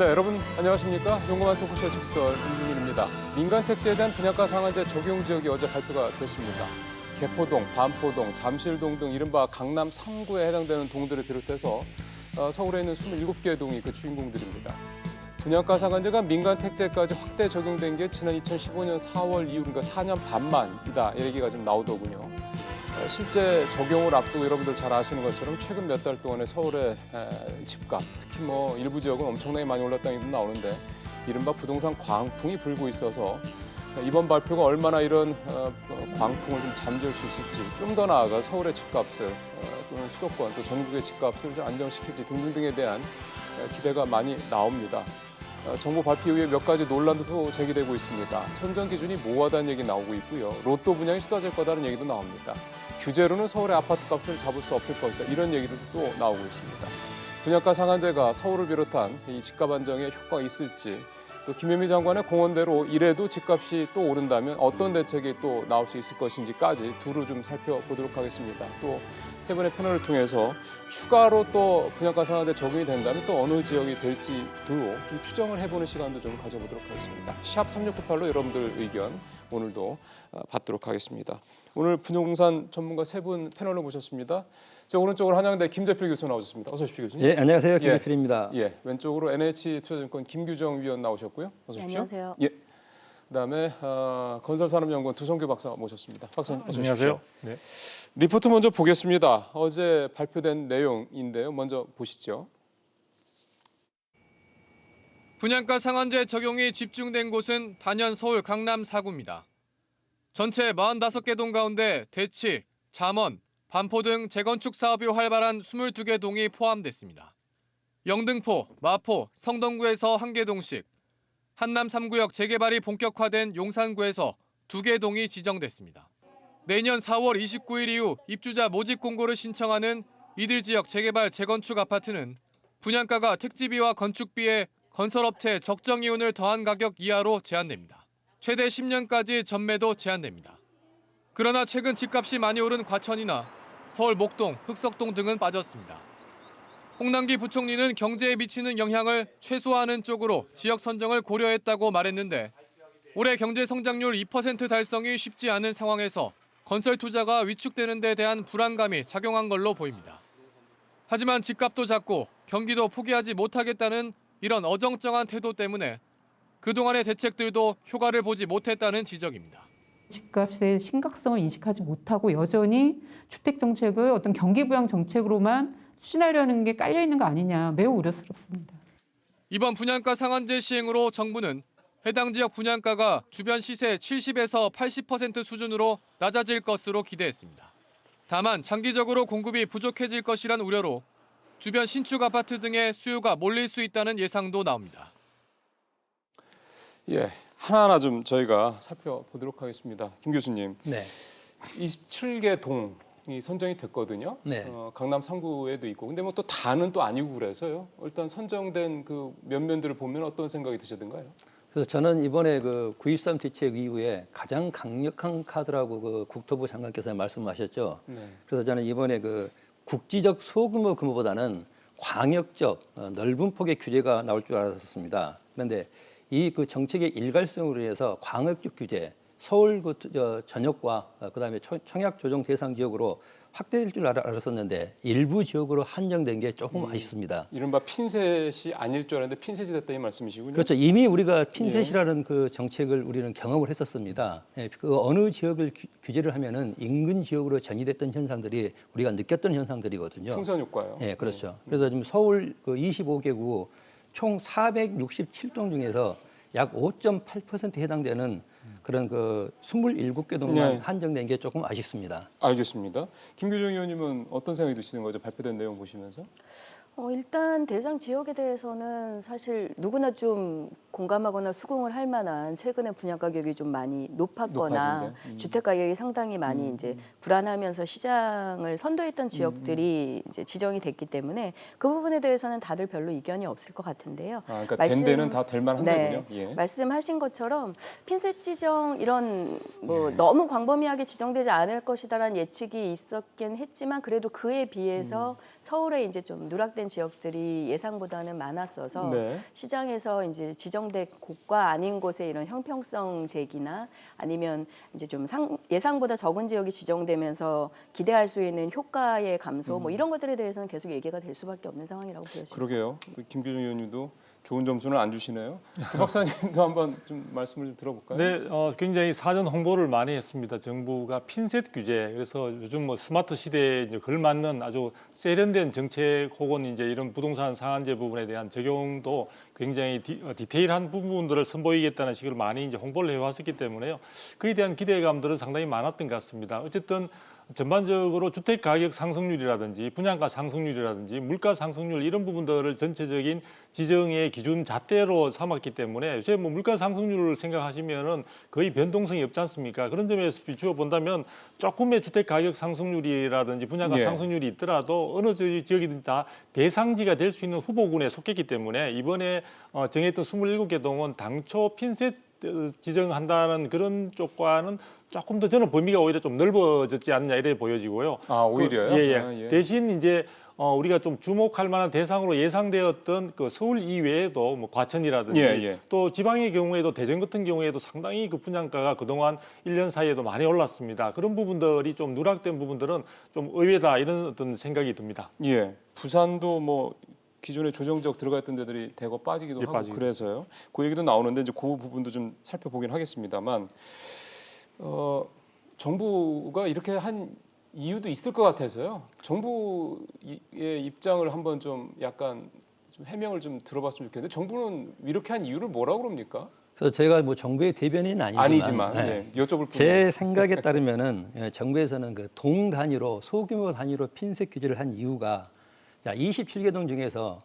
네, 여러분 안녕하십니까? 용감한 토크쇼 직설 김준일입니다. 민간 택지에 대한 분양가 상한제 적용 지역이 어제 발표가 됐습니다. 개포동, 반포동, 잠실동 등 이른바 강남 3구에 해당되는 동들을 비롯해서 서울에 있는 27개의 동이 그 주인공들입니다. 분양가 상한제가 민간 택지까지 확대 적용된 게 지난 2015년 4월 이후, 그러니까 4년 반 만이다, 이 얘기가 좀 나오더군요. 실제 적용을 앞두고 여러분들 잘 아시는 것처럼 최근 몇 달 동안에 서울의 집값, 특히 뭐 일부 지역은 엄청나게 많이 올랐다는 얘기도 나오는데 이른바 부동산 광풍이 불고 있어서 이번 발표가 얼마나 이런 광풍을 좀 잠재울 수 있을지, 좀 더 나아가 서울의 집값을 또는 수도권 또 전국의 집값을 좀 안정시킬지 등등등에 대한 기대가 많이 나옵니다. 정부 발표 이후에 몇 가지 논란도 제기되고 있습니다. 선정 기준이 모호하다는 얘기 나오고 있고요. 로또 분양이 쏟아질 거다는 얘기도 나옵니다. 규제로는 서울의 아파트 값을 잡을 수 없을 것이다, 이런 얘기도 또 나오고 있습니다. 분양가 상한제가 서울을 비롯한 이 집값 안정에 효과가 있을지, 또 김현미 장관의 공언대로 이래도 집값이 또 오른다면 어떤 대책이 또 나올 수 있을 것인지까지 두루 좀 살펴보도록 하겠습니다. 또 세 분의 패널을 통해서 추가로 또 분양가 상한제 적용이 된다면 또 어느 지역이 될지 두루 좀 추정을 해보는 시간도 좀 가져보도록 하겠습니다. 샵 3698로 여러분들 의견 오늘도 받도록 하겠습니다. 오늘 부동산 전문가 세 분 패널을 모셨습니다. 저 오른쪽으로 한양대 김재필 교수 나오셨습니다. 어서 오십시오, 교수님. 예, 안녕하세요. 김재필입니다. 예, 왼쪽으로 NH투자증권 김규정 위원 나오셨고요. 어서 오십시오. 안녕하세요. 예. 그다음에 건설산업연구원 두성규 박사 모셨습니다. 박사님, 어서 오십시오. 안녕하세요. 네. 리포트 먼저 보겠습니다. 어제 발표된 내용인데요. 먼저 보시죠. 분양가 상한제 적용이 집중된 곳은 단연 서울 강남 4구입니다. 전체 45개 동 가운데 대치, 잠원, 반포 등 재건축 사업이 활발한 22개 동이 포함됐습니다. 영등포, 마포, 성동구에서 1개 동씩, 한남 3구역 재개발이 본격화된 용산구에서 2개 동이 지정됐습니다. 내년 4월 29일 이후 입주자 모집 공고를 신청하는 이들 지역 재개발 재건축 아파트는 분양가가 택지비와 건축비에 건설업체 적정 이윤을 더한 가격 이하로 제한됩니다. 최대 10년까지 전매도 제한됩니다. 그러나 최근 집값이 많이 오른 과천이나 서울 목동, 흑석동 등은 빠졌습니다. 홍남기 부총리는 경제에 미치는 영향을 최소화하는 쪽으로 지역 선정을 고려했다고 말했는데 올해 경제 성장률 2% 달성이 쉽지 않은 상황에서 건설 투자가 위축되는 데 대한 불안감이 작용한 걸로 보입니다. 하지만 집값도 작고 경기도 포기하지 못하겠다는 이런 어정쩡한 태도 때문에 그동안의 대책들도 효과를 보지 못했다는 지적입니다. 집값의 심각성을 인식하지 못하고 여전히 주택 정책을 어떤 경기 부양 정책으로만 추진하려는 게 깔려 있는 거 아니냐, 매우 우려스럽습니다. 이번 분양가 상한제 시행으로 정부는 해당 지역 분양가가 주변 시세 70에서 80% 수준으로 낮아질 것으로 기대했습니다. 다만 장기적으로 공급이 부족해질 것이란 우려로 주변 신축 아파트 등의 수요가 몰릴 수 있다는 예상도 나옵니다. 예, 하나하나 좀 저희가 살펴보도록 하겠습니다. 김 교수님. 네. 27개 동이 선정이 됐거든요. 네. 강남 3구에도 있고. 근데 뭐 또 다는 또 아니고 그래서요. 일단 선정된 그 면면들을 보면 어떤 생각이 드시던가요? 그래서 저는 이번에 그 9.13 대책 이후에 가장 강력한 카드라고 그 국토부 장관께서 말씀하셨죠. 네. 그래서 저는 이번에 그 국지적 소규모 규모보다는 광역적 넓은 폭의 규제가 나올 줄 알았습니다. 그런데 이 그 정책의 일관성으로 인해서 광역적 규제, 서울 전역과 그다음에 청약 조정 대상 지역으로 확대될 줄 알았었는데 일부 지역으로 한정된 게 조금 아쉽습니다. 이른바 핀셋이 아닐 줄 알았는데 핀셋이 됐다, 이 말씀이시군요. 그렇죠. 이미 우리가 핀셋이라는 그 정책을 우리는 경험을 했었습니다. 그 어느 지역을 규제를 하면은 인근 지역으로 전이됐던 현상들이 우리가 느꼈던 현상들이거든요. 풍선 효과요. 네, 그렇죠. 그래서 지금 서울 그 25개구 총 467동 중에서 약 5.8%에 해당되는 그런 그 27개 동만 네. 한정된 게 조금 아쉽습니다. 알겠습니다. 김규정 의원님은 어떤 생각이 드시는 거죠? 발표된 내용 보시면서? 일단 대상 지역에 대해서는 사실 누구나 좀 공감하거나 수긍을 할 만한 최근에 분양 가격이 좀 많이 높았거나 주택 가격이 상당히 많이 이제 불안하면서 시장을 선도했던 지역들이 이제 지정이 됐기 때문에 그 부분에 대해서는 다들 별로 이견이 없을 것 같은데요. 그러니까 된 데는 다 될 만한 데군요. 예. 말씀하신 것처럼 핀셋 지정 이런 뭐 너무 광범위하게 지정되지 않을 것이다라는 예측이 있었긴 했지만 그래도 그에 비해서 서울에 이제 좀 누락된 누락된 지역들이 예상보다는 많았어서 네. 시장에서 이제 지정된 곳과 아닌 곳의 이런 형평성 제기나 아니면 이제 좀 예상보다 적은 지역이 지정되면서 기대할 수 있는 효과의 감소 뭐 이런 것들에 대해서는 계속 얘기가 될 수밖에 없는 상황이라고 보여집니다. 그러게요. 김규중 의원님도 좋은 점수는 안 주시네요. 두 박사님도 한번 좀 말씀을 좀 들어볼까요? 네, 굉장히 사전 홍보를 많이 했습니다. 정부가 핀셋 규제, 그래서 요즘 뭐 스마트 시대에 이제 걸맞는 아주 세련된 정책 혹은 이제 이런 부동산 상한제 부분에 대한 적용도 굉장히 디테일한 부분들을 선보이겠다는 식으로 많이 이제 홍보를 해왔었기 때문에요. 그에 대한 기대감들은 상당히 많았던 것 같습니다. 어쨌든 전반적으로 주택 가격 상승률이라든지 분양가 상승률이라든지 물가 상승률 이런 부분들을 전체적인 지정의 기준 잣대로 삼았기 때문에 요새 뭐 물가 상승률을 생각하시면은 거의 변동성이 없지 않습니까? 그런 점에서 비추어 본다면 조금의 주택 가격 상승률이라든지 분양가 예. 상승률이 있더라도 어느 지역이든 다 대상지가 될 수 있는 후보군에 속했기 때문에 이번에 정했던 27개 동은 당초 핀셋 지정한다는 그런 쪽과는 조금 더 저는 범위가 오히려 좀 넓어졌지 않냐 이래 보여지고요. 아, 오히려요? 예. 아, 예. 대신 이제 우리가 좀 주목할 만한 대상으로 예상되었던 그 서울 이외에도 뭐 과천이라든지 예. 또 지방의 경우에도 대전 같은 경우에도 상당히 그 분양가가 그동안 1년 사이에도 많이 올랐습니다. 그런 부분들이 좀 누락된 부분들은 좀 의외다 이런 어떤 생각이 듭니다. 예. 부산도 뭐 기존에 조정적 들어가 있던 데들이 대거 빠지기도 예, 하고 빠지기도. 그래서요. 그 얘기도 나오는데 이제 그 부분도 좀 살펴보긴 하겠습니다만 정부가 이렇게 한 이유도 있을 것 같아서요. 정부의 입장을 한번 좀 약간 좀 해명을 좀 들어봤으면 좋겠는데 정부는 이렇게 한 이유를 뭐라고 그럽니까? 그래서 제가 뭐 정부의 대변인은 아니지만, 예, 여쭤볼 제 뿐이에요. 생각에 따르면은 정부에서는 그 동 단위로 소규모 단위로 핀셋 규제를 한 이유가 자 27개 동 중에서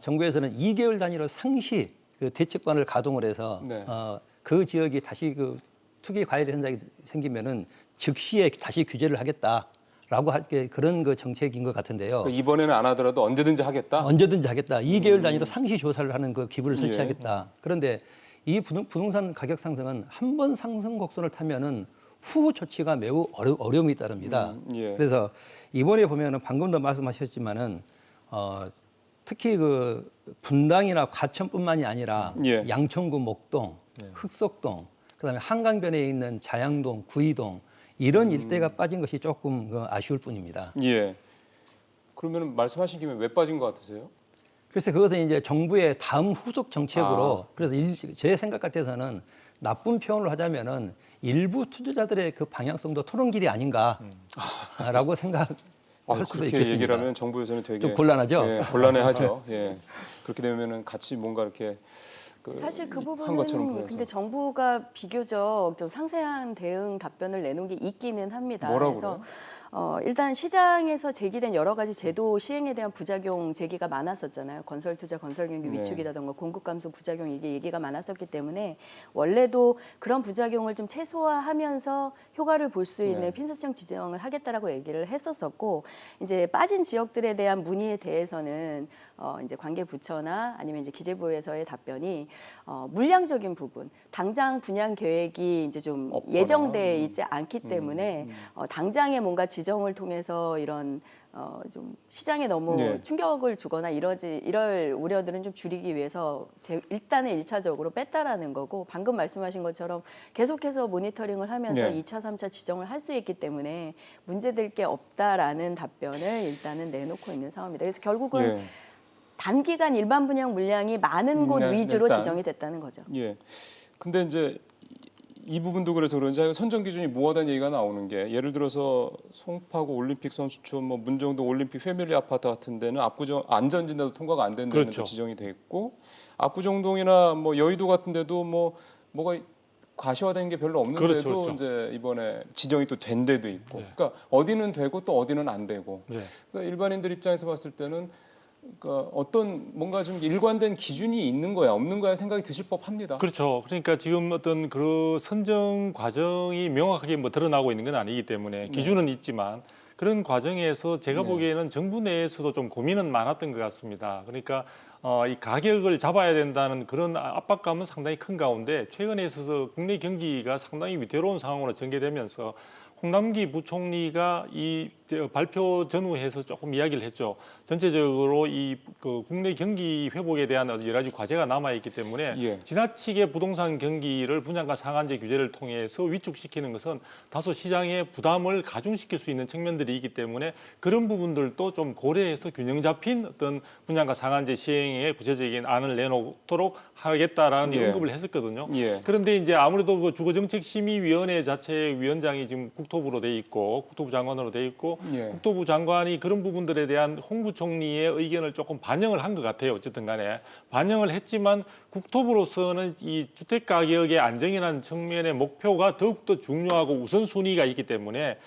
정부에서는 2개월 단위로 상시 그 대책관을 가동을 해서 네. 그 지역이 다시 그 투기 과열 현상이 생기면은 즉시에 다시 규제를 하겠다라고 할 게 그런 그 정책인 것 같은데요. 그러니까 이번에는 안 하더라도 언제든지 하겠다. 언제든지 하겠다. 2개월 단위로 상시 조사를 하는 그 기구를 예. 설치하겠다. 그런데 이 부동산 가격 상승은 한 번 상승 곡선을 타면은 후후 조치가 매우 어려움이 따릅니다. 예. 그래서 이번에 보면은 방금도 말씀하셨지만은 특히 그 분당이나 과천뿐만이 아니라 예. 양천구 목동, 흑석동, 그다음에 한강변에 있는 자양동, 구이동 이런 일대가 빠진 것이 조금 아쉬울 뿐입니다. 예. 그러면 말씀하신 김에 왜 빠진 것 같으세요? 그래서 그것은 이제 정부의 다음 후속 정책으로 그래서 제 생각 같아서는 나쁜 표현을 하자면은 일부 투자자들의 그 방향성도 토론길이 아닌가라고 생각할 수도 그렇게 있겠습니다. 얘기를 하면 정부에서는 되게 좀 곤란하죠? 예, 곤란해하죠. 예. 그렇게 되면은 같이 뭔가 이렇게 사실 그 한 부분은 것처럼 보여서. 근데 정부가 비교적 좀 상세한 대응 답변을 내놓은 게 있기는 합니다. 뭐라고 그래서 그래요? 일단 시장에서 제기된 여러 가지 제도 시행에 대한 부작용 제기가 많았었잖아요. 건설 투자, 건설 경기 네. 위축이라든가 공급 감소 부작용 이게 얘기가 많았었기 때문에 원래도 그런 부작용을 좀 최소화하면서 효과를 볼 수 있는 네. 핀셋형 지정을 하겠다라고 얘기를 했었었고 이제 빠진 지역들에 대한 문의에 대해서는 이제 관계 부처나 아니면 이제 기재부에서의 답변이 물량적인 부분, 당장 분양 계획이 이제 좀 없거나. 예정돼 있지 않기 때문에 당장에 뭔가 지정을 통해서 이런 좀 시장에 너무 네. 충격을 주거나 이럴 우려들은 좀 줄이기 위해서 일단은 1차적으로 뺐다라는 거고 방금 말씀하신 것처럼 계속해서 모니터링을 하면서 네. 2차, 3차 지정을 할 수 있기 때문에 문제될 게 없다라는 답변을 일단은 내놓고 있는 상황입니다. 그래서 결국은 예. 단기간 일반 분양 물량이 많은 곳 네, 위주로 일단. 지정이 됐다는 거죠. 예. 근데 이제 이 부분도 그래서 그런지 선정 기준이 뭐하다는 얘기가 나오는 게 예를 들어서 송파구 올림픽 선수촌, 뭐 문정동 올림픽 패밀리 아파트 같은 데는 압구정 안전진단도 통과가 안 된 데는 그렇죠. 지정이 돼 있고 압구정동이나 뭐 여의도 같은 데도 뭐가 과시화된 게 별로 없는데도 그렇죠, 그렇죠. 이제 이번에 지정이 또 된 데도 있고, 네. 그러니까 어디는 되고 또 어디는 안 되고, 네. 그러니까 일반인들 입장에서 봤을 때는 그러니까 어떤 뭔가 좀 일관된 기준이 있는 거야 없는 거야 생각이 드실 법합니다. 그렇죠. 그러니까 지금 어떤 그 선정 과정이 명확하게 뭐 드러나고 있는 건 아니기 때문에 기준은 있지만 그런 과정에서 제가 네. 보기에는 정부 내에서도 좀 고민은 많았던 것 같습니다. 그러니까 이 가격을 잡아야 된다는 그런 압박감은 상당히 큰 가운데 최근에 있어서 국내 경기가 상당히 위태로운 상황으로 전개되면서 홍남기 부총리가 이 발표 전후해서 조금 이야기를 했죠. 전체적으로 그 국내 경기 회복에 대한 여러 가지 과제가 남아 있기 때문에 예. 지나치게 부동산 경기를 분양가 상한제 규제를 통해서 위축시키는 것은 다소 시장의 부담을 가중시킬 수 있는 측면들이 있기 때문에 그런 부분들도 좀 고려해서 균형 잡힌 어떤 분양가 상한제 시행에 구체적인 안을 내놓도록 하겠다라는 예. 언급을 했었거든요. 예. 그런데 이제 아무래도 그 주거정책심의위원회 자체 위원장이 지금 국토부로 돼 있고 국토부 장관으로 돼 있고 예. 국토부 장관이 그런 부분들에 대한 홍 부총리의 의견을 조금 반영을 한 것 같아요. 어쨌든 간에 반영을 했지만 국토부로서는 이 주택 가격의 안정이라는 측면의 목표가 더욱더 중요하고 우선순위가 있기 때문에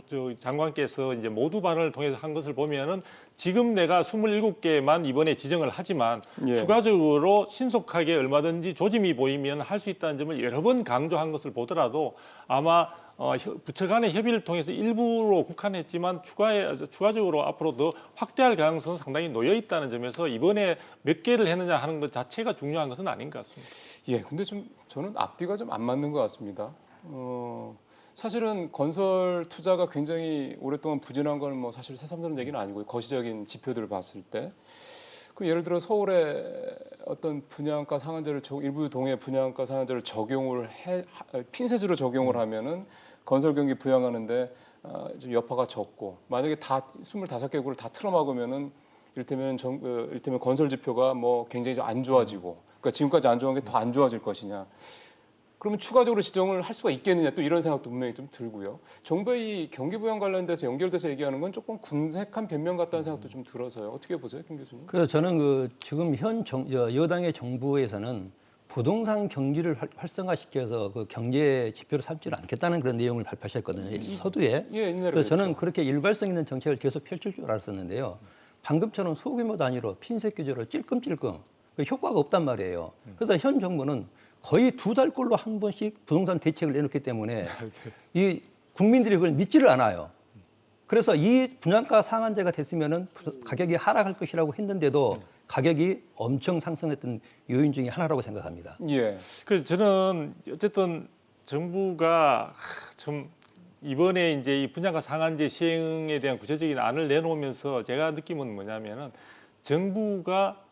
저 장관께서 이제 모두 발언을 통해서 한 것을 보면은 지금 내가 27개만 이번에 지정을 하지만 예. 추가적으로 신속하게 얼마든지 조짐이 보이면 할 수 있다는 점을 여러 번 강조한 것을 보더라도 아마 부처 간의 협의를 통해서 일부로 국한했지만 추가적으로 앞으로 더 확대할 가능성은 상당히 놓여 있다는 점에서 이번에 몇 개를 했느냐 하는 것 자체가 중요한 것은 아닌 것 같습니다. 예, 근데 좀 저는 앞뒤가 좀 안 맞는 것 같습니다. 사실은 건설 투자가 굉장히 오랫동안 부진한 건 뭐 사실 새삼스러운 얘기는 아니고 거시적인 지표들을 봤을 때, 그 예를 들어 서울에 어떤 분양가 상한제를 일부 동의 분양가 상한제를 적용을 핀셋으로 적용을 하면은 건설 경기 부양하는데 좀 여파가 적고, 만약에 다 25개국을 다 틀어막으면은 이를테면 건설 지표가 뭐 굉장히 좀 안 좋아지고, 그러니까 지금까지 안 좋은 게 더 안 좋아질 것이냐. 그러면 추가적으로 지정을 할 수가 있겠느냐, 또 이런 생각도 분명히 좀 들고요. 정부의 이 경기 부양 관련돼서 연결돼서 얘기하는 건 조금 군색한 변명 같다는 생각도 좀 들어서요. 어떻게 보세요, 김 교수님? 그래서 저는 지금 여당의 정부에서는 부동산 경기를 활성화시켜서 그 경제 지표로 삼지를 않겠다는 그런 내용을 발표하셨거든요. 서두에. 예, 옛날에 그래서 저는 그랬죠. 그렇게 일관성 있는 정책을 계속 펼칠 줄 알았었는데요. 방금처럼 소규모 단위로 핀셋 규제로 찔끔찔끔 효과가 없단 말이에요. 그래서 현 정부는 거의 2달꼴로 한 번씩 부동산 대책을 내놓기 때문에 이 국민들이 그걸 믿지를 않아요. 그래서 이 분양가 상한제가 됐으면은 가격이 하락할 것이라고 했는데도 가격이 엄청 상승했던 요인 중에 하나라고 생각합니다. 예. 그래서 저는 어쨌든 정부가 좀 이번에 이제 이 분양가 상한제 시행에 대한 구체적인 안을 내놓으면서 제가 느낌은 뭐냐면은 정부가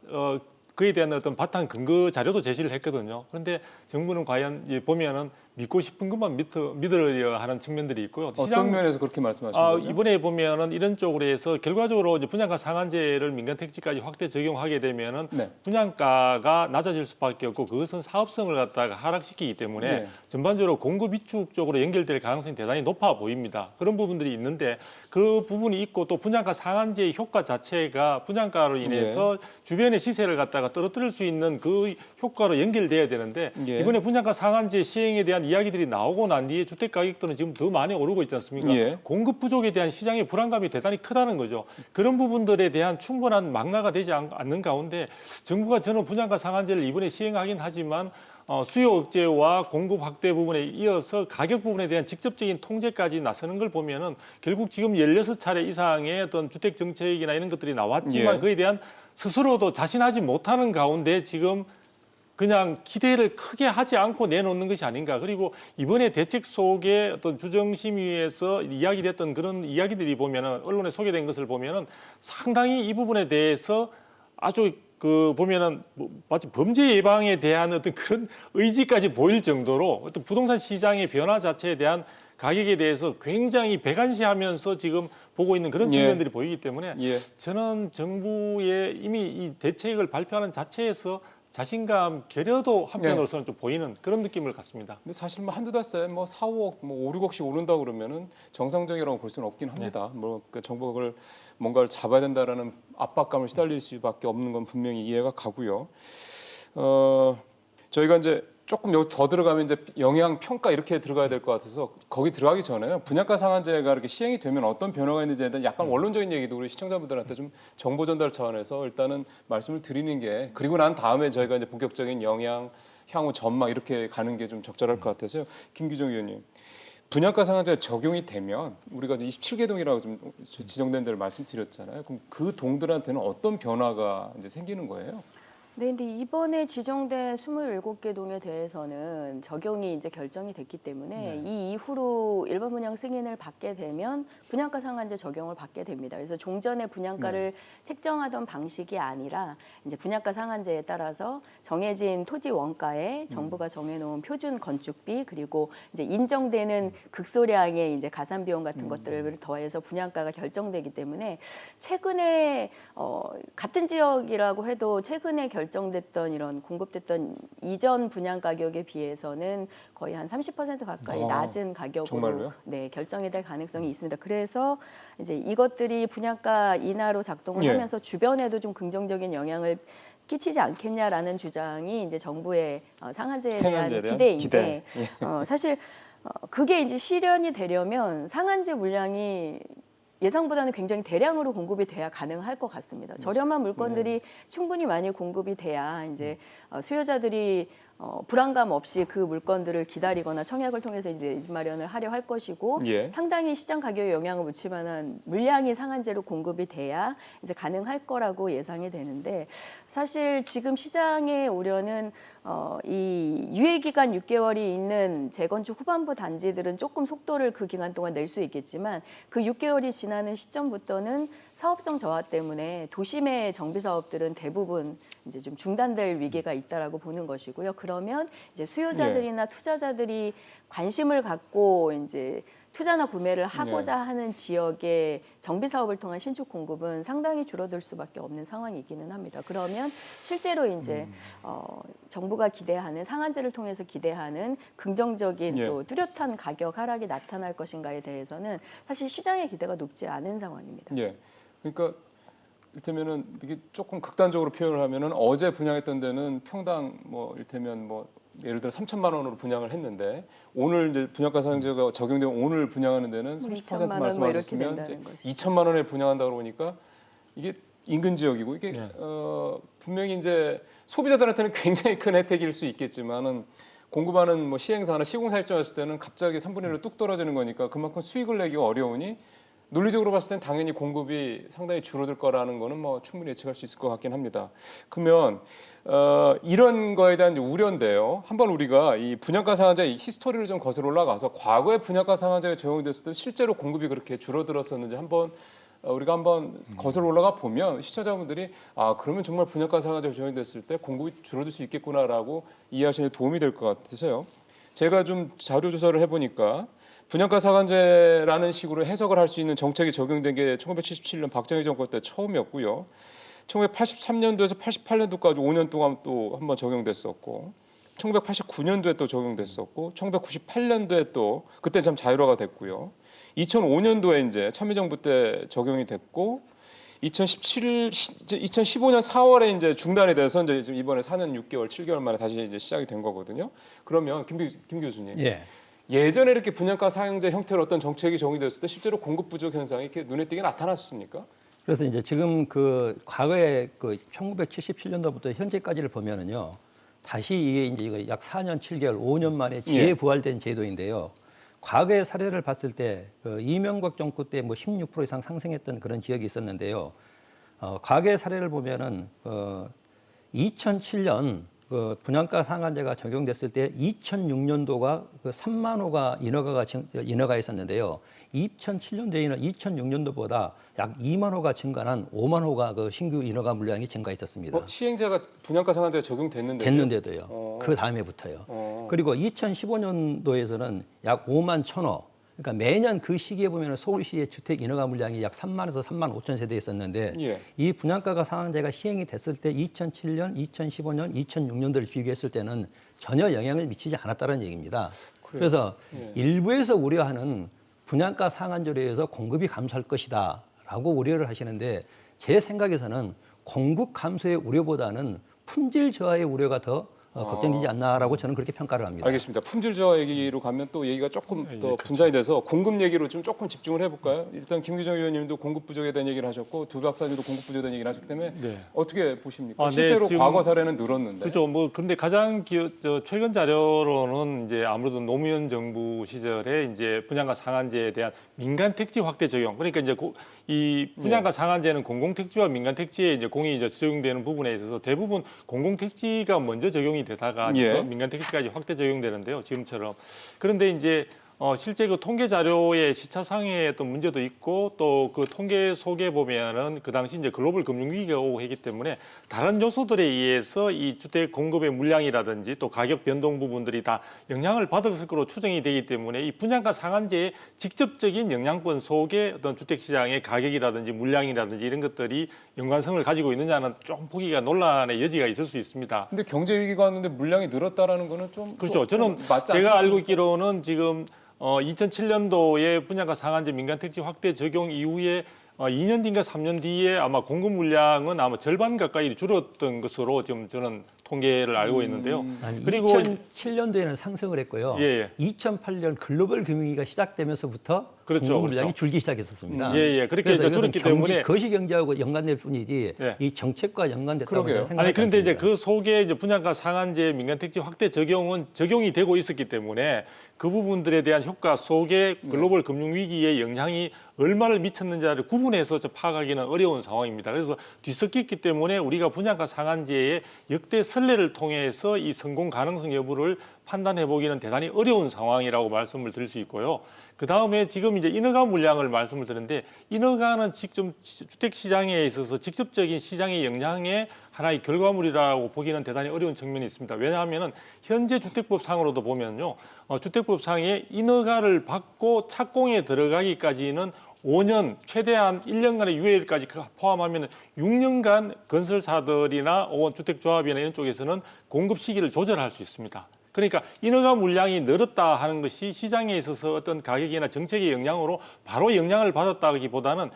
그에 대한 어떤 바탕 근거 자료도 제시를 했거든요. 그런데 정부는 과연 보면은 믿고 싶은 것만 믿으려 하는 측면들이 있고요. 어떤 면에서 그렇게 말씀하시는 거죠? 이번에 보면은 이런 쪽으로 해서 결과적으로 이제 분양가 상한제를 민간 택지까지 확대 적용하게 되면은 네. 분양가가 낮아질 수밖에 없고, 그것은 사업성을 갖다가 하락시키기 때문에 네. 전반적으로 공급 위축 쪽으로 연결될 가능성이 대단히 높아 보입니다. 그런 부분들이 있는데 그 부분이 있고, 또 분양가 상한제의 효과 자체가 분양가로 인해서 주변의 시세를 갖다가 떨어뜨릴 수 있는 그 효과로 연결돼야 되는데, 예. 이번에 분양가 상한제 시행에 대한 이야기들이 나오고 난 뒤에 주택 가격들은 지금 더 많이 오르고 있지 않습니까? 예. 공급 부족에 대한 시장의 불안감이 대단히 크다는 거죠. 그런 부분들에 대한 충분한 망라가 되지 않는 가운데 정부가 저는 분양가 상한제를 이번에 시행하긴 하지만 수요 억제와 공급 확대 부분에 이어서 가격 부분에 대한 직접적인 통제까지 나서는 걸 보면은 결국 지금 16차례 이상의 어떤 주택 정책이나 이런 것들이 나왔지만 예. 그에 대한 스스로도 자신하지 못하는 가운데 지금 그냥 기대를 크게 하지 않고 내놓는 것이 아닌가. 그리고 이번에 대책 속에 어떤 주정심의에서 이야기됐던 그런 이야기들이 보면은, 언론에 소개된 것을 보면은 상당히 이 부분에 대해서 아주 보면은 마치 범죄 예방에 대한 어떤 그런 의지까지 보일 정도로 어떤 부동산 시장의 변화 자체에 대한 가격에 대해서 굉장히 배관시하면서 지금 보고 있는 그런 측면들이 보이기 때문에 저는 정부의 이미 이 대책을 발표하는 자체에서 자신감, 결여도 한편으로서는 좀 보이는 그런 느낌을 갖습니다. 근데 사실 뭐 한두 달 사이에 뭐 4, 5억, 뭐 5, 6억씩 오른다 그러면은 정상적이라고 볼 수는 없긴 합니다. 뭐 정부가 그걸 뭔가를 잡아야 된다라는 압박감을 시달릴 수밖에 없는 건 분명히 이해가 가고요. 저희가 이제 조금 여기 더 들어가면 이제 영향 평가 이렇게 들어가야 될 것 같아서 거기 들어가기 전에 분양가 상한제가 이렇게 시행이 되면 어떤 변화가 있는지에 대한 약간 원론적인 얘기도 우리 시청자분들한테 좀 정보 전달 차원에서 일단은 말씀을 드리는 게, 그리고 난 다음에 저희가 이제 본격적인 영향, 향후 전망 이렇게 가는 게 좀 적절할 것 같아서요. 김규정 의원님, 분양가 상한제 적용이 되면 우리가 27개 동이라고 좀 지정된 데를 말씀드렸잖아요. 그럼 그 동들한테는 어떤 변화가 이제 생기는 거예요? 네, 근데 이번에 지정된 27개 동에 대해서는 적용이 이제 결정이 됐기 때문에 이 이후로 일반 분양 승인을 받게 되면 분양가 상한제 적용을 받게 됩니다. 그래서 종전의 분양가를 책정하던 방식이 아니라 이제 분양가 상한제에 따라서 정해진 토지 원가에 정부가 정해놓은 표준 건축비 그리고 이제 인정되는 극소량의 이제 가산 비용 같은 것들을 더해서 분양가가 결정되기 때문에 최근에 같은 지역이라고 해도 최근에 결정됐던 이런 공급됐던 이전 분양 가격에 비해서는 거의 한 30% 가까이 낮은 가격으로 정말로요? 네, 결정이 될 가능성이 있습니다. 그래서 이제 이것들이 분양가 인하로 작동을 예. 하면서 주변에도 좀 긍정적인 영향을 끼치지 않겠냐라는 주장이 이제 정부의 상한제에 대한 상한제에 대한 기대인데 기대. 사실 그게 이제 실현이 되려면 상한제 물량이 예상보다는 굉장히 대량으로 공급이 돼야 가능할 것 같습니다. 저렴한 물건들이 충분히 많이 공급이 돼야 이제 수요자들이 불안감 없이 그 물건들을 기다리거나 청약을 통해서 이제 내 집 마련을 하려 할 것이고 예. 상당히 시장 가격에 영향을 미칠 만한 물량이 상한제로 공급이 돼야 이제 가능할 거라고 예상이 되는데 사실 지금 시장의 우려는 이 유예 기간 6개월이 있는 재건축 후반부 단지들은 조금 속도를 그 기간 동안 낼 수 있겠지만 그 6개월이 지나는 시점부터는 사업성 저하 때문에 도심의 정비 사업들은 대부분 이제 좀 중단될 위기가 있다라고 보는 것이고요. 그러면 이제 수요자들이나 투자자들이 관심을 갖고 이제 투자나 구매를 하고자 하는 지역의 정비 사업을 통한 신축 공급은 상당히 줄어들 수밖에 없는 상황이기는 합니다. 그러면 실제로 이제 정부가 기대하는 상한제를 통해서 기대하는 긍정적인 또 뚜렷한 가격 하락이 나타날 것인가에 대해서는 사실 시장의 기대가 높지 않은 상황입니다. 예. 그러니까 이를테면은 이게 조금 극단적으로 표현을 하면은 어제 분양했던 데는 평당 뭐 이를테면 뭐 예를 들어 3천만 원으로 분양을 했는데 오늘 이제 분양가 상한제가 적용되면 오늘 분양하는 데는 30% 2천만 원 말씀하셨으면 뭐 이렇게 이제 된다는 것이죠. 2천만 원에 분양한다고 그러니까 이게 인근 지역이고 이게 분명히 이제 소비자들한테는 굉장히 큰 혜택일 수 있겠지만은 공급하는 뭐 시행사나 시공사 입장했을 때는 갑자기 3분의 1로 뚝 떨어지는 거니까 그만큼 수익을 내기가 어려우니 논리적으로 봤을 땐 당연히 공급이 상당히 줄어들 거라는 거는 뭐 충분히 예측할 수 있을 것 같긴 합니다. 그러면 이런 거에 대한 우려인데요. 한번 우리가 이 분양가 상한제 히스토리를 좀 거슬러 올라가서 과거에 분양가 상한제가 적용됐을 때 실제로 공급이 그렇게 줄어들었었는지 한번 우리가 한번 거슬러 올라가 보면 시청자분들이 아 그러면 정말 분양가 상한제가 적용됐을 때 공급이 줄어들 수 있겠구나라고 이해하시는 데 도움이 될 것 같아서요. 제가 좀 자료 조사를 해보니까 분양가 상한제라는 식으로 해석을 할 수 있는 정책이 적용된 게 1977년 박정희 정권 때 처음이었고요. 1983년도에서 88년도까지 5년 동안 또 한번 적용됐었고 1989년도에 또 적용됐었고 1998년도에 또 그때 참 자율화가 됐고요. 2005년도에 이제 참여정부 때 적용이 됐고 2015년 4월에 이제 중단이 돼서 이제 지금 이번에 4년 6개월, 7개월 만에 다시 이제 시작이 된 거거든요. 그러면 김 교수님. 예. 예전에 이렇게 분양가 상한제 형태로 어떤 정책이 적용됐을 때 실제로 공급 부족 현상이 이렇게 눈에 띄게 나타났습니까? 그래서 이제 지금 그 과거에 그 1977년도부터 현재까지를 보면은요. 다시 이게 이제 이거 약 4년 7개월, 5년 만에 재부활된 제도인데요. 과거의 사례를 봤을 때 이명박 정부 때 뭐 16% 이상 상승했던 그런 지역이 있었는데요. 과거의 사례를 보면은 2007년 그 분양가 상한제가 적용됐을 때 2006년도가 그 3만 호가 인허가 있었는데요. 2007년도에는 2006년도보다 약 2만 호가 증가한 5만 호가 그 신규 인허가 물량이 증가했었습니다. 시행자가 분양가 상한제가 적용됐는데요. 됐는데도요. 그 다음에부터요. 그리고 2015년도에서는 약 5만 1,000호. 그러니까 매년 그 시기에 보면 서울시의 주택 인허가 물량이 약 3만에서 3만 5천 세대였었는데 이 분양가가 상한제가 시행이 됐을 때 2007년, 2015년, 2006년도를 비교했을 때는 전혀 영향을 미치지 않았다는 얘기입니다. 그래서 일부에서 우려하는 분양가 상한제로 해서 공급이 감소할 것이다라고 우려를 하시는데 제 생각에서는 공급 감소의 우려보다는 품질 저하의 우려가 더 걱정되지 않나라고 저는 그렇게 평가를 합니다. 알겠습니다. 품질 저하 얘기로 가면 또 얘기가 조금 더 그렇죠. 분산이 돼서 공급 얘기로 좀 조금 집중을 해볼까요? 일단 김기정 의원님도 공급 부족에 대한 얘기를 하셨고 두 박사님도 공급 부족에 대한 얘기를 하셨기 때문에 네. 어떻게 보십니까? 네, 실제로 지금 과거 사례는 늘었는데. 그렇죠. 뭐 근데 가장 최근 자료로는 이제 아무래도 노무현 정부 시절에 이제 분양가 상한제에 대한 민간 택지 확대 적용. 그러니까 이제 이 분양가 상한제는 공공 택지와 민간 택지에 이제 공이 이제 적용되는 부분에 있어서 대부분 공공 택지가 먼저 적용이 되다가 예. 민간 택지까지 확대 적용되는데요. 지금처럼. 그런데 이제 실제 그 통계 자료의 시차상의 어떤 문제도 있고 또 그 통계 속에 보면은 그 당시 이제 글로벌 금융 위기가 오고 했기 때문에 다른 요소들에 의해서 이 주택 공급의 물량이라든지 또 가격 변동 부분들이 다 영향을 받았을 거로 추정이 되기 때문에 이 분양가 상한제의 직접적인 영향권 속에 어떤 주택 시장의 가격이라든지 물량이라든지 이런 것들이 연관성을 가지고 있느냐는 좀 보기가 논란의 여지가 있을 수 있습니다. 근데 경제 위기가 왔는데 물량이 늘었다라는 거는 좀 그렇죠. 저는 맞지 제가 알고 않습니까? 있기로는 지금 2007년도에 분양가 상한제 민간 택지 확대 적용 이후에 2년 뒤인가 3년 뒤에 아마 공급 물량은 아마 절반 가까이 줄었던 것으로 지금 저는 통계를 알고 있는데요. 아니, 그리고 2007년도에는 상승을 했고요. 예, 2008년 글로벌 금융위기가 시작되면서부터 그렇죠, 공급 물량이 그렇죠. 줄기 시작했었습니다. 예, 그렇게 그래서 이제 이것은 줄었기 때문에 거시경제하고 연관될 뿐이지 예. 이 정책과 연관됐다고 그러게요. 저는 생각하지 아니 그런데 이제 않습니다. 그 속에 이제 분양가 상한제 민간 택지 확대 적용은 적용이 되고 있었기 때문에 그 부분들에 대한 효과 속에 글로벌 금융 위기의 영향이 얼마를 미쳤는지를 구분해서 파악하기는 어려운 상황입니다. 그래서 뒤섞였기 때문에 우리가 분양가 상한제의 역대 선례를 통해서 이 성공 가능성 여부를 판단해 보기는 대단히 어려운 상황이라고 말씀을 드릴 수 있고요. 그 다음에 지금 이제 인허가 물량을 말씀을 드렸는데 인허가는 직접 주택 시장에 있어서 직접적인 시장의 영향의 하나의 결과물이라고 보기는 대단히 어려운 측면이 있습니다. 왜냐하면은 현재 주택법상으로도 보면요, 주택법상에 인허가를 받고 착공에 들어가기까지는 5년 최대한 1년간의 유예일까지 포함하면 6년간 건설사들이나 혹은 주택조합이나 이런 쪽에서는 공급 시기를 조절할 수 있습니다. 그러니까 인허가 물량이 늘었다 하는 것이 시장에 있어서 어떤 가격이나 정책의 영향으로 바로 영향을 받았다기보다는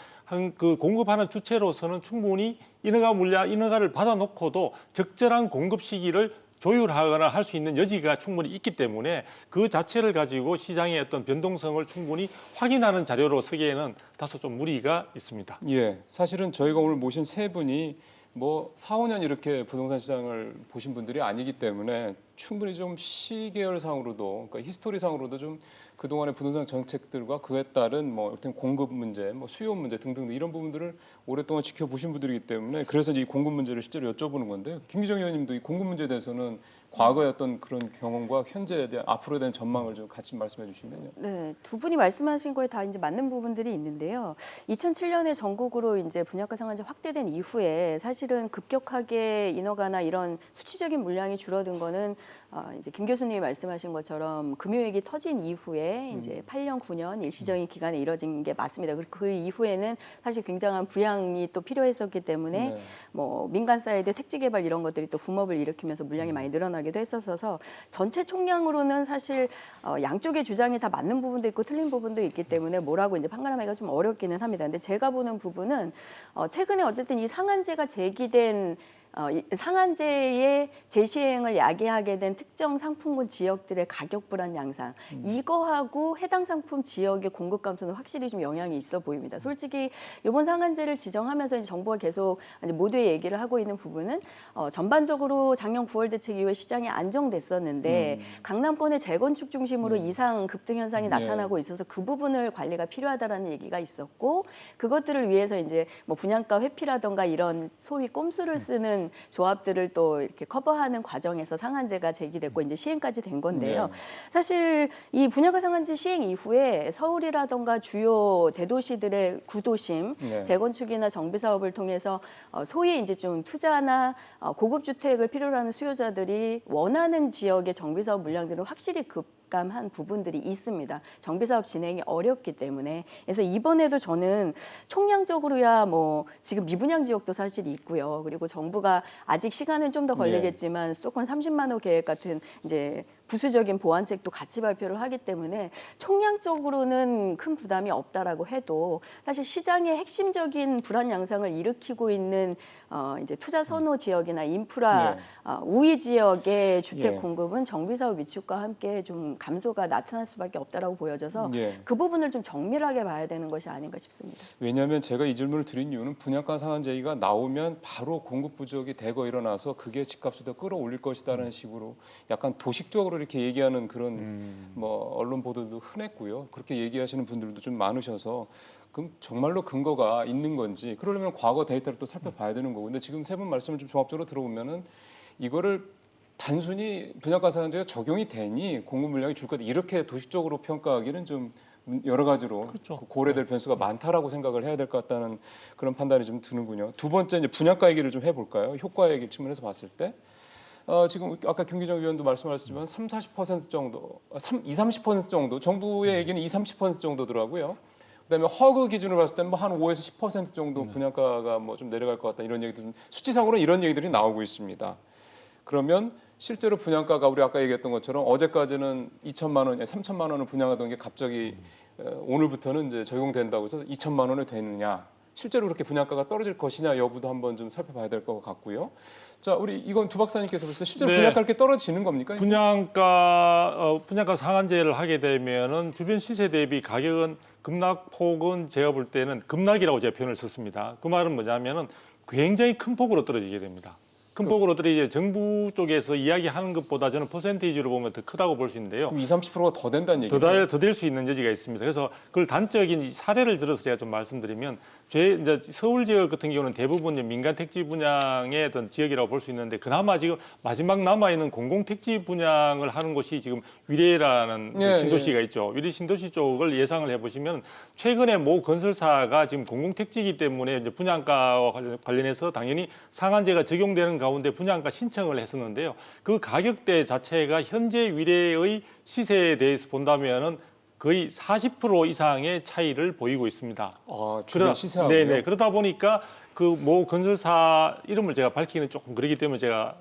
그 공급하는 주체로서는 충분히 인허가를 받아놓고도 적절한 공급 시기를 조율하거나 할 수 있는 여지가 충분히 있기 때문에 그 자체를 가지고 시장의 어떤 변동성을 충분히 확인하는 자료로 쓰기에는 다소 좀 무리가 있습니다. 예, 사실은 저희가 오늘 모신 세 분이 뭐 4, 5년 이렇게 부동산 시장을 보신 분들이 아니기 때문에 충분히 좀 시계열상으로도, 그러니까 히스토리상으로도 좀 그동안의 부동산 정책들과 그에 따른 뭐 어떤 공급 문제, 뭐 수요 문제 등등 이런 부분들을 오랫동안 지켜보신 분들이기 때문에 그래서 이 공급 문제를 실제로 여쭤보는 건데 김기정 의원님도 이 공급 문제에 대해서는 과거의 어떤 그런 경험과 현재에 대한 앞으로에 대한 전망을 좀 같이 말씀해 주시면요. 네, 두 분이 말씀하신 거에 다 이제 맞는 부분들이 있는데요. 2007년에 전국으로 이제 분양가 상한제 확대된 이후에 사실은 급격하게 인허가나 이런 수치적인 물량이 줄어든 거는 이제 김 교수님이 말씀하신 것처럼 금융위기 터진 이후에 이제 8년, 9년 일시적인 기간에 이뤄진 게 맞습니다. 그리고 그 이후에는 사실 굉장한 부양이 또 필요했었기 때문에 네. 뭐 민간 사이드 택지 개발 이런 것들이 또 붐업을 일으키면서 물량이 많이 늘어나기도 했었어서 전체 총량으로는 사실 양쪽의 주장이 다 맞는 부분도 있고 틀린 부분도 있기 때문에 뭐라고 이제 판가름하기가 좀 어렵기는 합니다. 근데 제가 보는 부분은 최근에 어쨌든 이 상한제가 제기된 이 상한제의 재시행을 야기하게 된 특정 상품군 지역들의 가격 불안 양상 이거하고 해당 상품 지역의 공급 감소는 확실히 좀 영향이 있어 보입니다. 솔직히 이번 상한제를 지정하면서 이제 정부가 계속 이제 모두의 얘기를 하고 있는 부분은 전반적으로 작년 9월 대책 이후에 시장이 안정됐었는데 강남권의 재건축 중심으로 이상 급등 현상이 나타나고 있어서 그 부분을 관리가 필요하다라는 얘기가 있었고 그것들을 위해서 이제 뭐 분양가 회피라던가 이런 소위 꼼수를 쓰는 조합들을 또 이렇게 커버하는 과정에서 상한제가 제기됐고 이제 시행까지 된 건데요. 사실 이 분양가 상한제 시행 이후에 서울이라던가 주요 대도시들의 구도심 재건축이나 정비 사업을 통해서 소위 이제 좀 투자나 고급 주택을 필요로 하는 수요자들이 원하는 지역의 정비 사업 물량들은 확실히 급감한 부분들이 있습니다. 정비 사업 진행이 어렵기 때문에. 그래서 이번에도 저는 총량적으로야 뭐 지금 미분양 지역도 사실 있고요. 그리고 정부가 아직 시간은 좀 더 걸리겠지만 수도권 30만 호 계획 같은 이제 부수적인 보완책도 같이 발표를 하기 때문에 총량적으로는 큰 부담이 없다라고 해도 사실 시장의 핵심적인 불안 양상을 일으키고 있는 이제 투자 선호 지역이나 인프라 우위 지역의 주택 공급은 정비 사업 위축과 함께 좀 감소가 나타날 수밖에 없다라고 보여져서 그 부분을 좀 정밀하게 봐야 되는 것이 아닌가 싶습니다. 왜냐하면 제가 이 질문을 드린 이유는 분양가 상한제의가 나오면 바로 공급 부족이 대거 일어나서 그게 집값을 더 끌어올릴 것이다라는 식으로 약간 도식적으로 이렇게 얘기하는 그런 뭐 언론 보도도 흔했고요. 그렇게 얘기하시는 분들도 좀 많으셔서 그럼 정말로 근거가 있는 건지 그러려면 과거 데이터를 또 살펴봐야 되는 거고. 근데 지금 세 분 말씀을 좀 종합적으로 들어보면은 이거를 단순히 분양가 상한제가 적용이 되니 공급 물량이 줄 거다 이렇게 도식적으로 평가하기는 좀 여러 가지로 그렇죠. 고려될 변수가 많다라고 생각을 해야 될 것 같다는 그런 판단이 좀 드는군요. 두 번째 이제 분양가 얘기를 좀 해볼까요? 효과 얘기 측면에서 봤을 때 지금 아까 김기정 위원도 말씀하셨지만 30% 정도, 30% 정도 정부의 얘기는 30% 정도더라고요. 그다음에 허그 기준으로 봤을 때는 뭐 한 5에서 10% 정도 분양가가 뭐 좀 내려갈 것 같다 이런 얘기도 좀 수치상으로 이런 얘기들이 나오고 있습니다. 그러면 실제로 분양가가 우리 아까 얘기했던 것처럼 어제까지는 2천만 원, 3천만 원을 분양하던 게 갑자기 오늘부터는 이제 적용된다고 해서 2천만 원이 되느냐? 실제로 그렇게 분양가가 떨어질 것이냐 여부도 한번 좀 살펴봐야 될 것 같고요. 자, 우리 이건 두 박사님께서 봤을 때 실제로 분양가 이렇게 떨어지는 겁니까? 분양가 상한제를 하게 되면은 주변 시세 대비 가격은 급락폭은 제가 볼 때는 급락이라고 제가 표현을 썼습니다. 그 말은 뭐냐면은 굉장히 큰 폭으로 떨어지게 됩니다. 큰 폭으로 떨어지게 정부 쪽에서 이야기하는 것보다 저는 퍼센테이지로 보면 더 크다고 볼 수 있는데요. 그럼 30%가 더 된다는 얘기죠? 더 될 수 있는 여지가 있습니다. 그래서 그걸 단적인 사례를 들어서 제가 좀 말씀드리면 이제 서울 지역 같은 경우는 대부분 이제 민간 택지 분양의 어떤 지역이라고 볼 수 있는데 그나마 지금 마지막 남아 있는 공공 택지 분양을 하는 곳이 지금 위례라는 신도시가 있죠. 위례 신도시 쪽을 예상을 해보시면 최근에 모 건설사가 지금 공공 택지이기 때문에 이제 분양가와 관련해서 당연히 상한제가 적용되는 가운데 분양가 신청을 했었는데요. 그 가격대 자체가 현재 위례의 시세에 대해서 본다면은 거의 40% 이상의 차이를 보이고 있습니다. 주변 시세하고요? 네네. 그러다 보니까 그 모 건설사 이름을 제가 밝히기는 조금 그러기 때문에 제가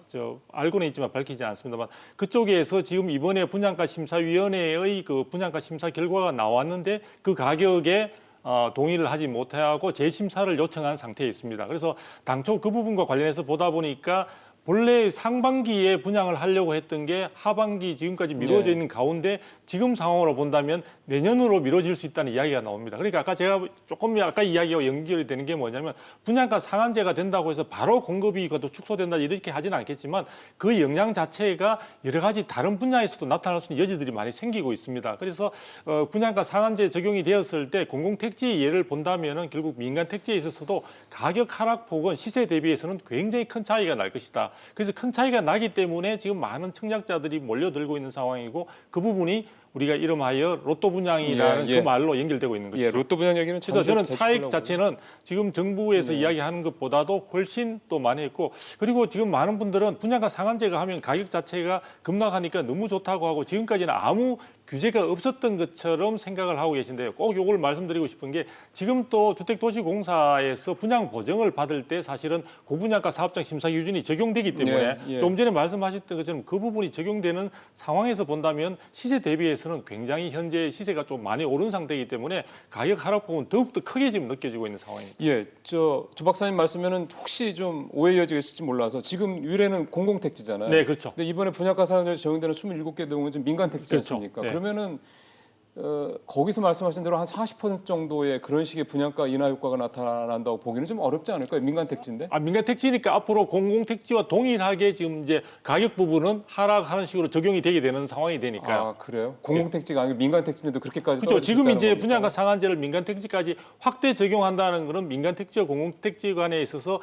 알고는 있지만 밝히지 않습니다만 그쪽에서 지금 이번에 분양가 심사위원회의 그 분양가 심사 결과가 나왔는데 그 가격에 동의를 하지 못하고 재심사를 요청한 상태에 있습니다. 그래서 당초 그 부분과 관련해서 보다 보니까 본래 상반기에 분양을 하려고 했던 게 하반기 지금까지 미뤄져 있는 가운데 지금 상황으로 본다면 내년으로 미뤄질 수 있다는 이야기가 나옵니다. 그러니까 아까 제가 조금 아까 이야기와 연결이 되는 게 뭐냐면 분양가 상한제가 된다고 해서 바로 공급이 더 축소된다 이렇게 하지는 않겠지만 그 영향 자체가 여러 가지 다른 분야에서도 나타날 수 있는 여지들이 많이 생기고 있습니다. 그래서 분양가 상한제 적용이 되었을 때 공공택지 예를 본다면은 결국 민간 택지에 있어서도 가격 하락폭은 시세 대비해서는 굉장히 큰 차이가 날 것이다. 그래서 큰 차이가 나기 때문에 지금 많은 청약자들이 몰려들고 있는 상황이고 그 부분이 우리가 이름하여 로또 분양이라는 그 말로 연결되고 있는 것이죠. 로또 분양 얘기는 그래서 저는 차익 자체는 지금 정부에서 이야기하는 것보다도 훨씬 또 많이 했고 그리고 지금 많은 분들은 분양가 상한제가 하면 가격 자체가 급락하니까 너무 좋다고 하고 지금까지는 아무 규제가 없었던 것처럼 생각을 하고 계신데요. 꼭 이걸 말씀드리고 싶은 게 지금 또 주택도시공사에서 분양 보증을 받을 때 사실은 고분양가 사업장 심사 기준이 적용되기 때문에 좀 전에 말씀하셨던 것처럼 그 부분이 적용되는 상황에서 본다면 시세 대비해서는 굉장히 현재 시세가 좀 많이 오른 상태이기 때문에 가격 하락폭은 더욱더 크게 지금 느껴지고 있는 상황입니다. 예, 두 박사님 말씀에는 혹시 좀 오해 여지가 있을지 몰라서 지금 위례는 공공택지잖아요. 네, 그렇죠. 근데 이번에 분양가 상한제 적용되는 27개 동은 지금 민간택지 그렇죠. 않습니까? 네. 그러면은 거기서 말씀하신 대로 한 40% 정도의 그런 식의 분양가 인하 효과가 나타난다고 보기는 좀 어렵지 않을까요? 민간 택지인데? 민간 택지니까 앞으로 공공 택지와 동일하게 지금 이제 가격 부분은 하락하는 식으로 적용이 되게 되는 상황이 되니까요. 그래요? 공공 택지가 아니고 민간 택지인데도 그렇게까지 그렇죠. 지금 이제 겁니까? 분양가 상한제를 민간 택지까지 확대 적용한다는 것은 민간 택지와 공공 택지 간에 있어서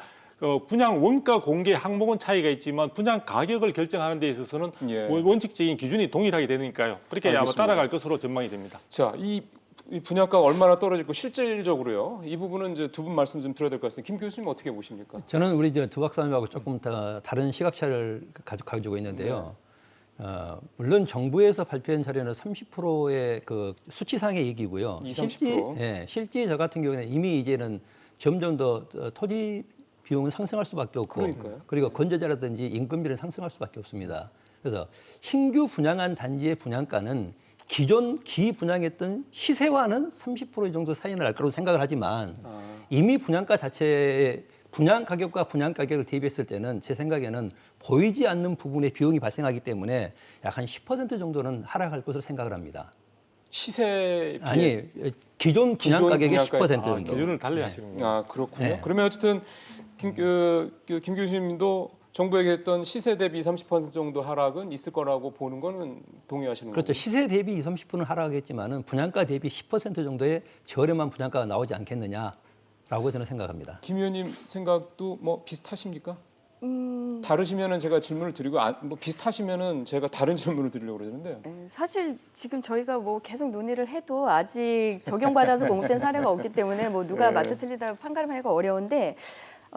분양 원가 공개 항목은 차이가 있지만 분양 가격을 결정하는 데 있어서는 원칙적인 기준이 동일하게 되니까요. 그렇게 아마 따라갈 것으로 전망이 됩니다. 자, 이 분양가가 얼마나 떨어지고 실질적으로요. 이 부분은 이제 두 분 말씀 좀 들어야 될 것 같습니다. 김 교수님 어떻게 보십니까? 저는 우리 두 박사님하고 조금 더 다른 시각차를 가지고 있는데요. 물론 정부에서 발표한 자료는 30%의 그 수치상의 얘기고요. 20-30%. 실제 저 같은 경우에는 이미 이제는 점점 더 토지 비용은 상승할 수밖에 없고 그러니까요. 그리고 건조자라든지 인건비는 상승할 수밖에 없습니다. 그래서 신규 분양한 단지의 분양가는 기존 기분양했던 시세와는 30% 정도 차이는 날 거라고 생각을 하지만 이미 분양가 자체의 분양 가격과 분양 가격을 대비했을 때는 제 생각에는 보이지 않는 부분에 비용이 발생하기 때문에 약 한 10% 정도는 하락할 것으로 생각을 합니다. 시세에 비해서? 아니, 기존 분양 가격의 10% 정도. 기준을 달리 하시는군요. 아, 그렇군요. 네. 그러면 어쨌든 김 교수님도 정부에게 했던 시세 대비 30% 정도 하락은 있을 거라고 보는 거는 동의하시는 그렇죠. 거죠? 시세 대비 20, 30%는 하락하겠지만은 분양가 대비 10% 정도의 저렴한 분양가가 나오지 않겠느냐라고 저는 생각합니다. 김 의원님 생각도 뭐 비슷하십니까? 다르시면은 제가 질문을 드리고 뭐 비슷하시면은 제가 다른 질문을 드리려고 그러는데요. 네, 사실 지금 저희가 뭐 계속 논의를 해도 아직 적용받아서 공급된 사례가 없기 때문에 뭐 누가 네. 맞다 틀리다 판가름하기가 어려운데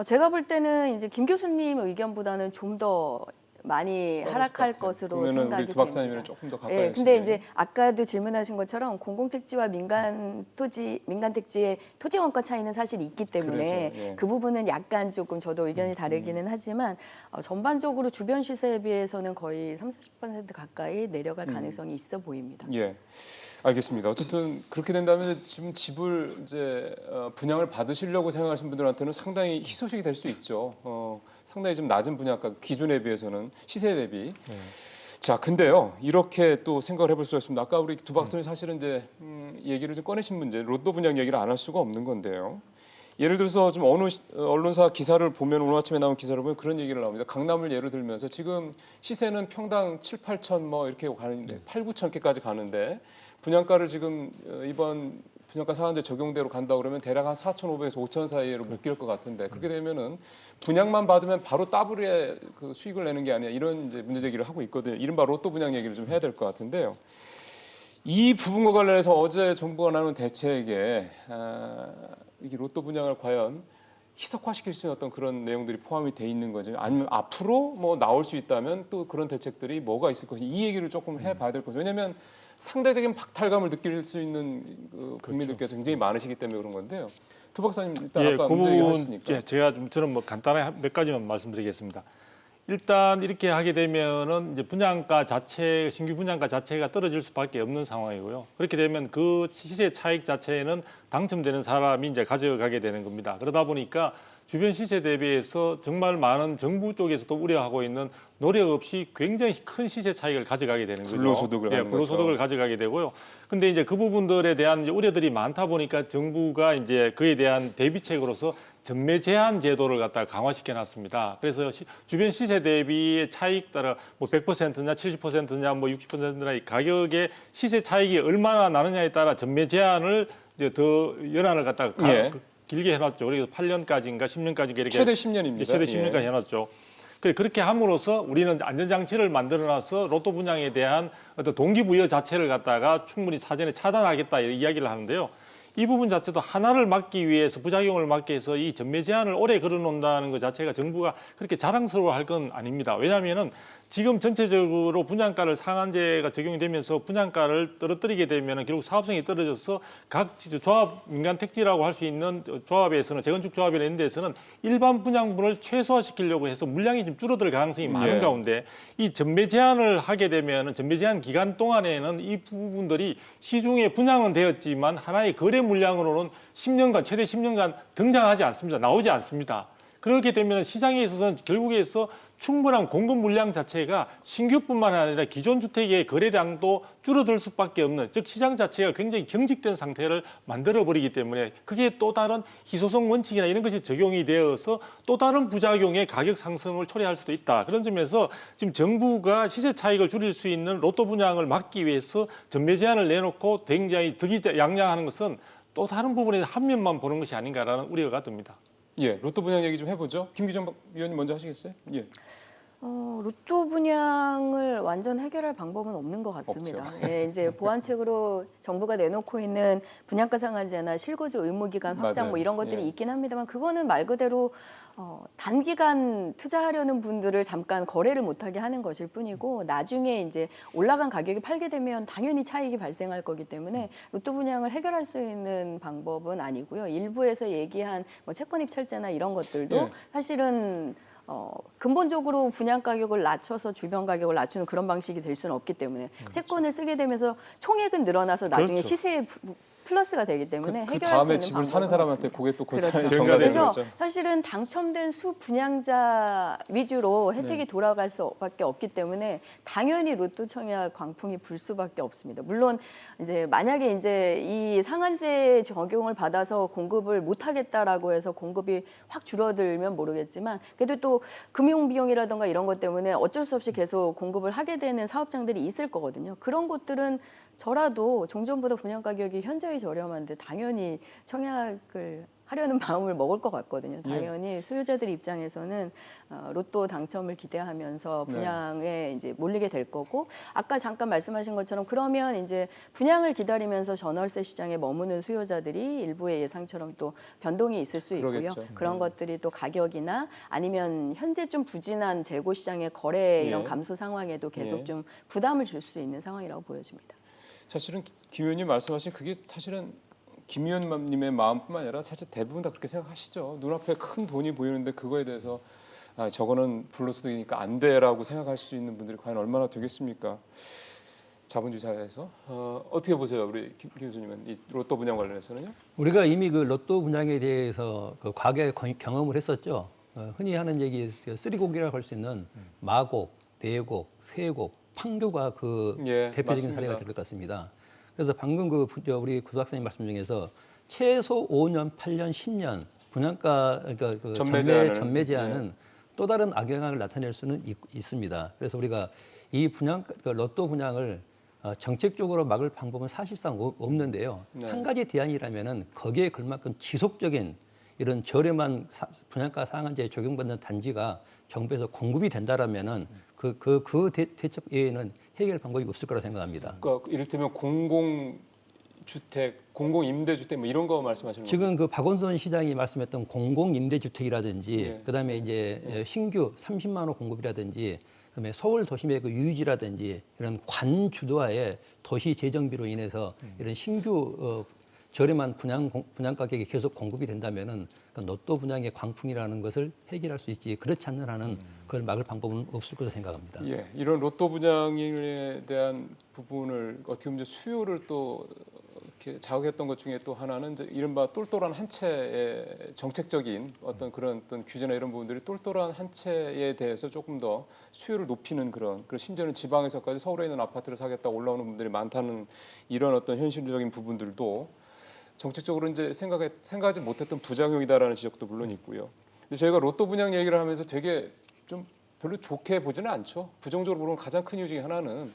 제가 볼 때는 이제 김 교수님 의견보다는 좀 더 많이 하락할 것으로 그러면은 생각이 우리 두 박사님은 됩니다. 조금 더 가까이. 예, 근데 하시네. 이제 아까도 질문하신 것처럼 공공택지와 민간 택지의 토지 원가 차이는 사실 있기 때문에 그래서, 예. 그 부분은 약간 조금 저도 의견이 다르기는 하지만 전반적으로 주변 시세에 비해서는 거의 30-40% 가까이 내려갈 가능성이 있어 보입니다. 예, 알겠습니다. 어쨌든 그렇게 된다면 지금 집을 이제 분양을 받으시려고 생각하시는 분들한테는 상당히 희소식이 될 수 있죠. 상당히 좀 낮은 분양가 기준에 비해서는 시세 대비. 자, 근데요 이렇게 또 생각을 해볼 수가 있습니다. 아까 우리 두 박사님 사실은 이제 얘기를 좀 꺼내신 문제, 로또 분양 얘기를 안 할 수가 없는 건데요. 예를 들어서 좀 어느 언론사 기사를 보면 오늘 아침에 나온 기사를 보면 그런 얘기를 나옵니다. 강남을 예를 들면서 지금 시세는 평당 7, 8천 뭐 이렇게 가는데 8, 9천개까지 가는데 분양가를 지금 이번 분양가 상한제 적용대로 간다 그러면 대략 한 4,500에서 5천 사이로 묶일 것 같은데 그렇게 되면은 분양만 받으면 바로 더블의 그 수익을 내는 게 아니야 이런 이제 문제 제기를 하고 있거든요. 이른바 로또 분양 얘기를 좀 해야 될 것 같은데요. 이 부분과 관련해서 어제 정부가 나눈 대책에 이 로또 분양을 과연 희석화시킬 수 있는 어떤 그런 내용들이 포함이 돼 있는 거죠. 아니면 앞으로 뭐 나올 수 있다면 또 그런 대책들이 뭐가 있을 것인지 이 얘기를 조금 해봐야 될 거죠. 왜냐하면 상대적인 박탈감을 느낄 수 있는 그 국민들께서 굉장히 많으시기 때문에 그런 건데요. 두 박사님 일단 아까 그 문제 부분 얘기하셨으니까. 제가 저는 뭐 간단하게 몇 가지만 말씀드리겠습니다. 일단 이렇게 하게 되면은 이제 분양가 자체 신규 분양가 자체가 떨어질 수밖에 없는 상황이고요. 그렇게 되면 그 시세 차익 자체는 당첨되는 사람이 이제 가져가게 되는 겁니다. 그러다 보니까 주변 시세 대비해서 정말 많은 정부 쪽에서도 우려하고 있는 노력 없이 굉장히 큰 시세 차익을 가져가게 되는 거죠. 불로소득을 하는 불로소득을 거죠. 가져가게 되고요. 근데 이제 그 부분들에 대한 이제 우려들이 많다 보니까 정부가 이제 그에 대한 대비책으로서 전매 제한 제도를 갖다가 강화시켜 놨습니다. 그래서 주변 시세 대비의 차익 따라 뭐 100%냐 70%냐 뭐 60%냐 이 가격의 시세 차익이 얼마나 나느냐에 따라 전매 제한을 이제 더 연한을 갖다가 예. 길게 해놨죠. 그래서 8년까지인가 10년까지인가 이렇게 최대 10년입니다. 최대 10년까지 해놨죠. 그렇게 함으로써 우리는 안전장치를 만들어놔서 로또 분양에 대한 어떤 동기부여 자체를 갖다가 충분히 사전에 차단하겠다 이런 이야기를 하는데요. 이 부분 자체도 하나를 막기 위해서 부작용을 막기 위해서 이 전매 제한을 오래 걸어놓는다는 것 자체가 정부가 그렇게 자랑스러워할 건 아닙니다. 왜냐하면은 지금 전체적으로 분양가를 상한제가 적용이 되면서 분양가를 떨어뜨리게 되면은 결국 사업성이 떨어져서 각 조합 민간 택지라고 할 수 있는 조합에서는 재건축 조합이나 이런 데서는 일반 분양분을 최소화시키려고 해서 물량이 좀 줄어들 가능성이 많은 예. 가운데 이 전매 제한을 하게 되면은 전매 제한 기간 동안에는 이 부분들이 시중에 분양은 되었지만 하나의 거래 물량으로는 10년간 최대 10년간 등장하지 않습니다. 나오지 않습니다. 그렇게 되면 시장에 있어서는 결국에서 충분한 공급 물량 자체가 신규뿐만 아니라 기존 주택의 거래량도 줄어들 수밖에 없는, 즉 시장 자체가 굉장히 경직된 상태를 만들어버리기 때문에 그게 또 다른 희소성 원칙이나 이런 것이 적용이 되어서 또 다른 부작용의 가격 상승을 초래할 수도 있다. 그런 점에서 지금 정부가 시세 차익을 줄일 수 있는 로또 분양을 막기 위해서 전매 제한을 내놓고 굉장히 득이양양하는 것은 또 다른 부분에서 한 면만 보는 것이 아닌가라는 우려가 듭니다. 예, 로또 분양 얘기 좀 해보죠. 김기정 위원님 먼저 하시겠어요? 예. 로또 분양을 완전 해결할 방법은 없는 것 같습니다. 예, 이제 보완책으로 정부가 내놓고 있는 분양가 상한제나 실거주 의무 기간 확장 맞아요. 뭐 이런 것들이 예. 있긴 합니다만 그거는 말 그대로 단기간 투자하려는 분들을 잠깐 거래를 못하게 하는 것일 뿐이고 나중에 이제 올라간 가격에 팔게 되면 당연히 차익이 발생할 거기 때문에 로또 분양을 해결할 수 있는 방법은 아니고요. 일부에서 얘기한 뭐 채권 입찰제나 이런 것들도 예. 사실은 근본적으로 분양 가격을 낮춰서 주변 가격을 낮추는 그런 방식이 될 수는 없기 때문에 채권을 쓰게 되면서 총액은 늘어나서 나중에 그렇죠. 시세에 플러스가 되기 때문에 그 해결할 수 다음에 있는 집을 방법은 사는 사람한테 없습니다. 그게 또 그렇죠. 고스란히 그래서 전가되는 그래서 거죠. 사실은 당첨된 수 분양자 위주로 혜택이 돌아갈 수밖에 없기 때문에 당연히 로또 청약 광풍이 불 수밖에 없습니다. 물론 이제 만약에 이제 이 상한제 적용을 받아서 공급을 못 하겠다라고 해서 공급이 확 줄어들면 모르겠지만 그래도 또 금융 비용이라든가 이런 것 때문에 어쩔 수 없이 계속 공급을 하게 되는 사업장들이 있을 거거든요. 그런 곳들은 저라도 종전보다 분양 가격이 현저히 저렴한데 당연히 청약을 하려는 마음을 먹을 것 같거든요. 당연히 수요자들 입장에서는 로또 당첨을 기대하면서 분양에 이제 몰리게 될 거고 아까 잠깐 말씀하신 것처럼 그러면 이제 분양을 기다리면서 전월세 시장에 머무는 수요자들이 일부의 예상처럼 또 변동이 있을 수 있고요. 그러겠죠. 그런 것들이 또 가격이나 아니면 현재 좀 부진한 재고 시장의 거래 이런 예. 감소 상황에도 계속 예. 좀 부담을 줄 수 있는 상황이라고 보여집니다. 사실은 김 의원님 말씀하신 그게 사실은 김 의원님의 마음뿐만 아니라 사실 대부분 다 그렇게 생각하시죠. 눈앞에 큰 돈이 보이는데 그거에 대해서 저거는 불로소득이니까 안 돼라고 생각할 수 있는 분들이 과연 얼마나 되겠습니까? 자본주의 사회에서 어떻게 보세요, 우리 김 교수님은 이 로또 분양 관련해서는요? 우리가 이미 그 로또 분양에 대해서 그 과거에 경험을 했었죠. 흔히 하는 얘기 쓰리곡이라고 할 수 있는 마곡, 대곡, 쇠곡, 판교가 그 예, 대표적인 맞습니다. 사례가 될 것 같습니다. 그래서 방금 우리 구박사님 말씀 중에서 최소 5년, 8년, 10년 분양가 그러니까 그 전매 제한은 또 다른 악영향을 나타낼 수는 있습니다. 그래서 우리가 이 그 로또 분양을 정책적으로 막을 방법은 사실상 없는데요. 네. 한 가지 대안이라면은 거기에 걸맞은 지속적인 이런 저렴한 분양가 상한제에 적용받는 단지가 정부에서 공급이 된다라면은 그 대책 외에는 해결 방법이 없을 거라 생각합니다. 그러니까 이를테면 공공주택, 공공임대주택 뭐 이런 거 말씀하시는 거죠? 지금 그 박원순 시장이 말씀했던 공공임대주택이라든지 네. 그다음에 이제 신규 30만 호 공급이라든지 그다음에 서울 도심의 그 유유지라든지 이런 관주도화의 도시 재정비로 인해서 이런 신규 저렴한 분양 가격이 계속 공급이 된다면은 그러니까 로또 분양의 광풍이라는 것을 해결할 수 있지 그렇지 않는 한은 그걸 막을 방법은 없을 거라 생각합니다. 예, 이런 로또 분양에 대한 부분을 어떻게 보면 이제 수요를 또 이렇게 자극했던 것 중에 또 하나는 이제 이른바 똘똘한 한 채의 정책적인 어떤 그런 어떤 규제나 이런 부분들이 똘똘한 한 채에 대해서 조금 더 수요를 높이는 그런 그리고 심지어는 지방에서까지 서울에 있는 아파트를 사겠다 올라오는 분들이 많다는 이런 어떤 현실적인 부분들도 정책적으로 이제 생각하지 못했던 부작용이다라는 지적도 물론 있고요. 근데 저희가 로또 분양 얘기를 하면서 되게 좀 별로 좋게 보지는 않죠. 부정적으로 보는 가장 큰 이유 중에 하나는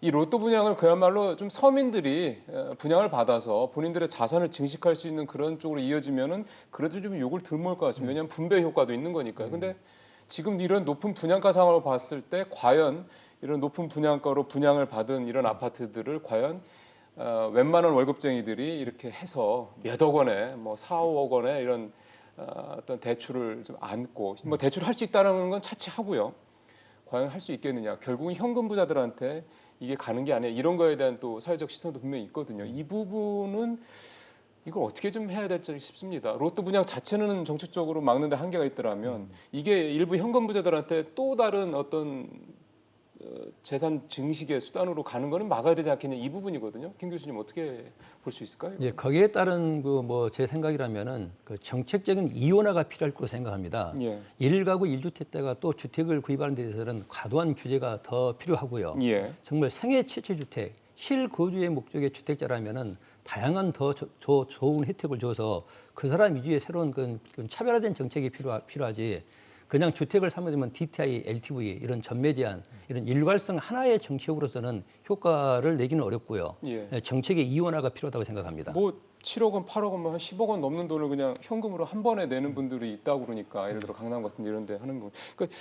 이 로또 분양을 그야말로 좀 서민들이 분양을 받아서 본인들의 자산을 증식할 수 있는 그런 쪽으로 이어지면은 그래도 좀 욕을 덜 먹을 것 같습니다. 왜냐하면 분배 효과도 있는 거니까요. 근데 지금 이런 높은 분양가 상황을 봤을 때 과연 이런 높은 분양가로 분양을 받은 이런 아파트들을 과연 웬만한 월급쟁이들이 이렇게 해서 몇억 원에 뭐 4, 5억 원에 이런 어떤 대출을 좀 안고 뭐 대출을 할 수 있다는 건 차치하고요. 과연 할 수 있겠느냐. 결국은 현금 부자들한테 이게 가는 게 아니야. 이런 거에 대한 또 사회적 시선도 분명히 있거든요. 이 부분은 이걸 어떻게 좀 해야 될지 싶습니다. 로또 분양 자체는 정책적으로 막는 데 한계가 있더라면 이게 일부 현금 부자들한테 또 다른 어떤 재산 증식의 수단으로 가는 거는 막아야 되지 않겠냐 이 부분이거든요. 김 교수님 어떻게 볼 수 있을까요? 예, 거기에 따른 그 뭐 제 생각이라면은 그 정책적인 이원화가 필요할 거로 생각합니다. 예. 1가구 1주택자가 또 주택을 구입하는 데 대해서는 과도한 규제가 더 필요하고요. 예. 정말 생애 최초주택, 실거주의 목적의 주택자라면은 다양한 더 좋은 혜택을 줘서 그 사람 위주의 새로운 그 차별화된 정책이 필요하지. 그냥 주택을 사면 되면 DTI, LTV 이런 전매 제한 이런 일괄성 하나의 정책으로서는 효과를 내기는 어렵고요. 예. 정책의 이원화가 필요하다고 생각합니다. 뭐 7억 원, 8억 원, 한 10억 원 넘는 돈을 그냥 현금으로 한 번에 내는 분들이 있다고 그러니까 예를 들어 강남 같은 데 이런 데 하는 거. 그러니까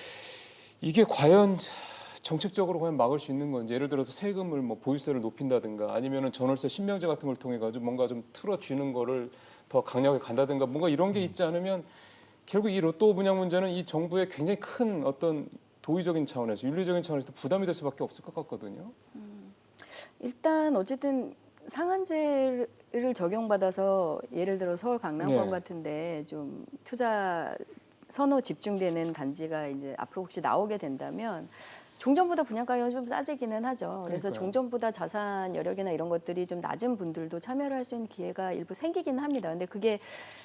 이게 과연 정책적으로 과연 막을 수 있는 건지 예를 들어서 세금을 뭐 보유세를 높인다든가 아니면은 전월세 신명제 같은 걸 통해 가지고 뭔가 좀 틀어쥐는 거를 더 강력하게 간다든가 뭔가 이런 게 있지 않으면 결국 이 로또 분양 문제는 이 정부의 굉장히 큰 어떤 도의적인 차원에서 윤리적인 차원에서 부담이 될 수밖에 없을 것 같거든요. 일단 어쨌든 상한제를 적용받아서 예를 들어 서울 강남권 네. 같은데 좀 투자 선호 집중되는 단지가 이제 앞으로 혹시 나오게 된다면 종전보다 분양가가 좀 싸지기는 하죠. 그래서 그러니까요. 종전보다 자산 여력이나 이런 것들이 좀 낮은 분들도 참여를 할 수 있는 기회가 일부 생기긴 합니다. 근데 그게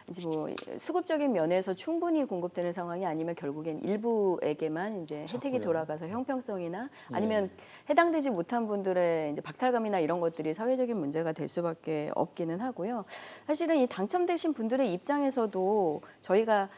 이제 뭐 수급적인 면에서 충분히 공급되는 상황이 아니면 결국엔 일부에게만 이제 혜택이 자꾸요. 돌아가서 형평성이나 아니면 해당되지 못한 분들의 이제 박탈감이나 이런 것들이 사회적인 문제가 될 수밖에 없기는 하고요. 사실은 이 당첨되신 분들의 입장에서도 저희가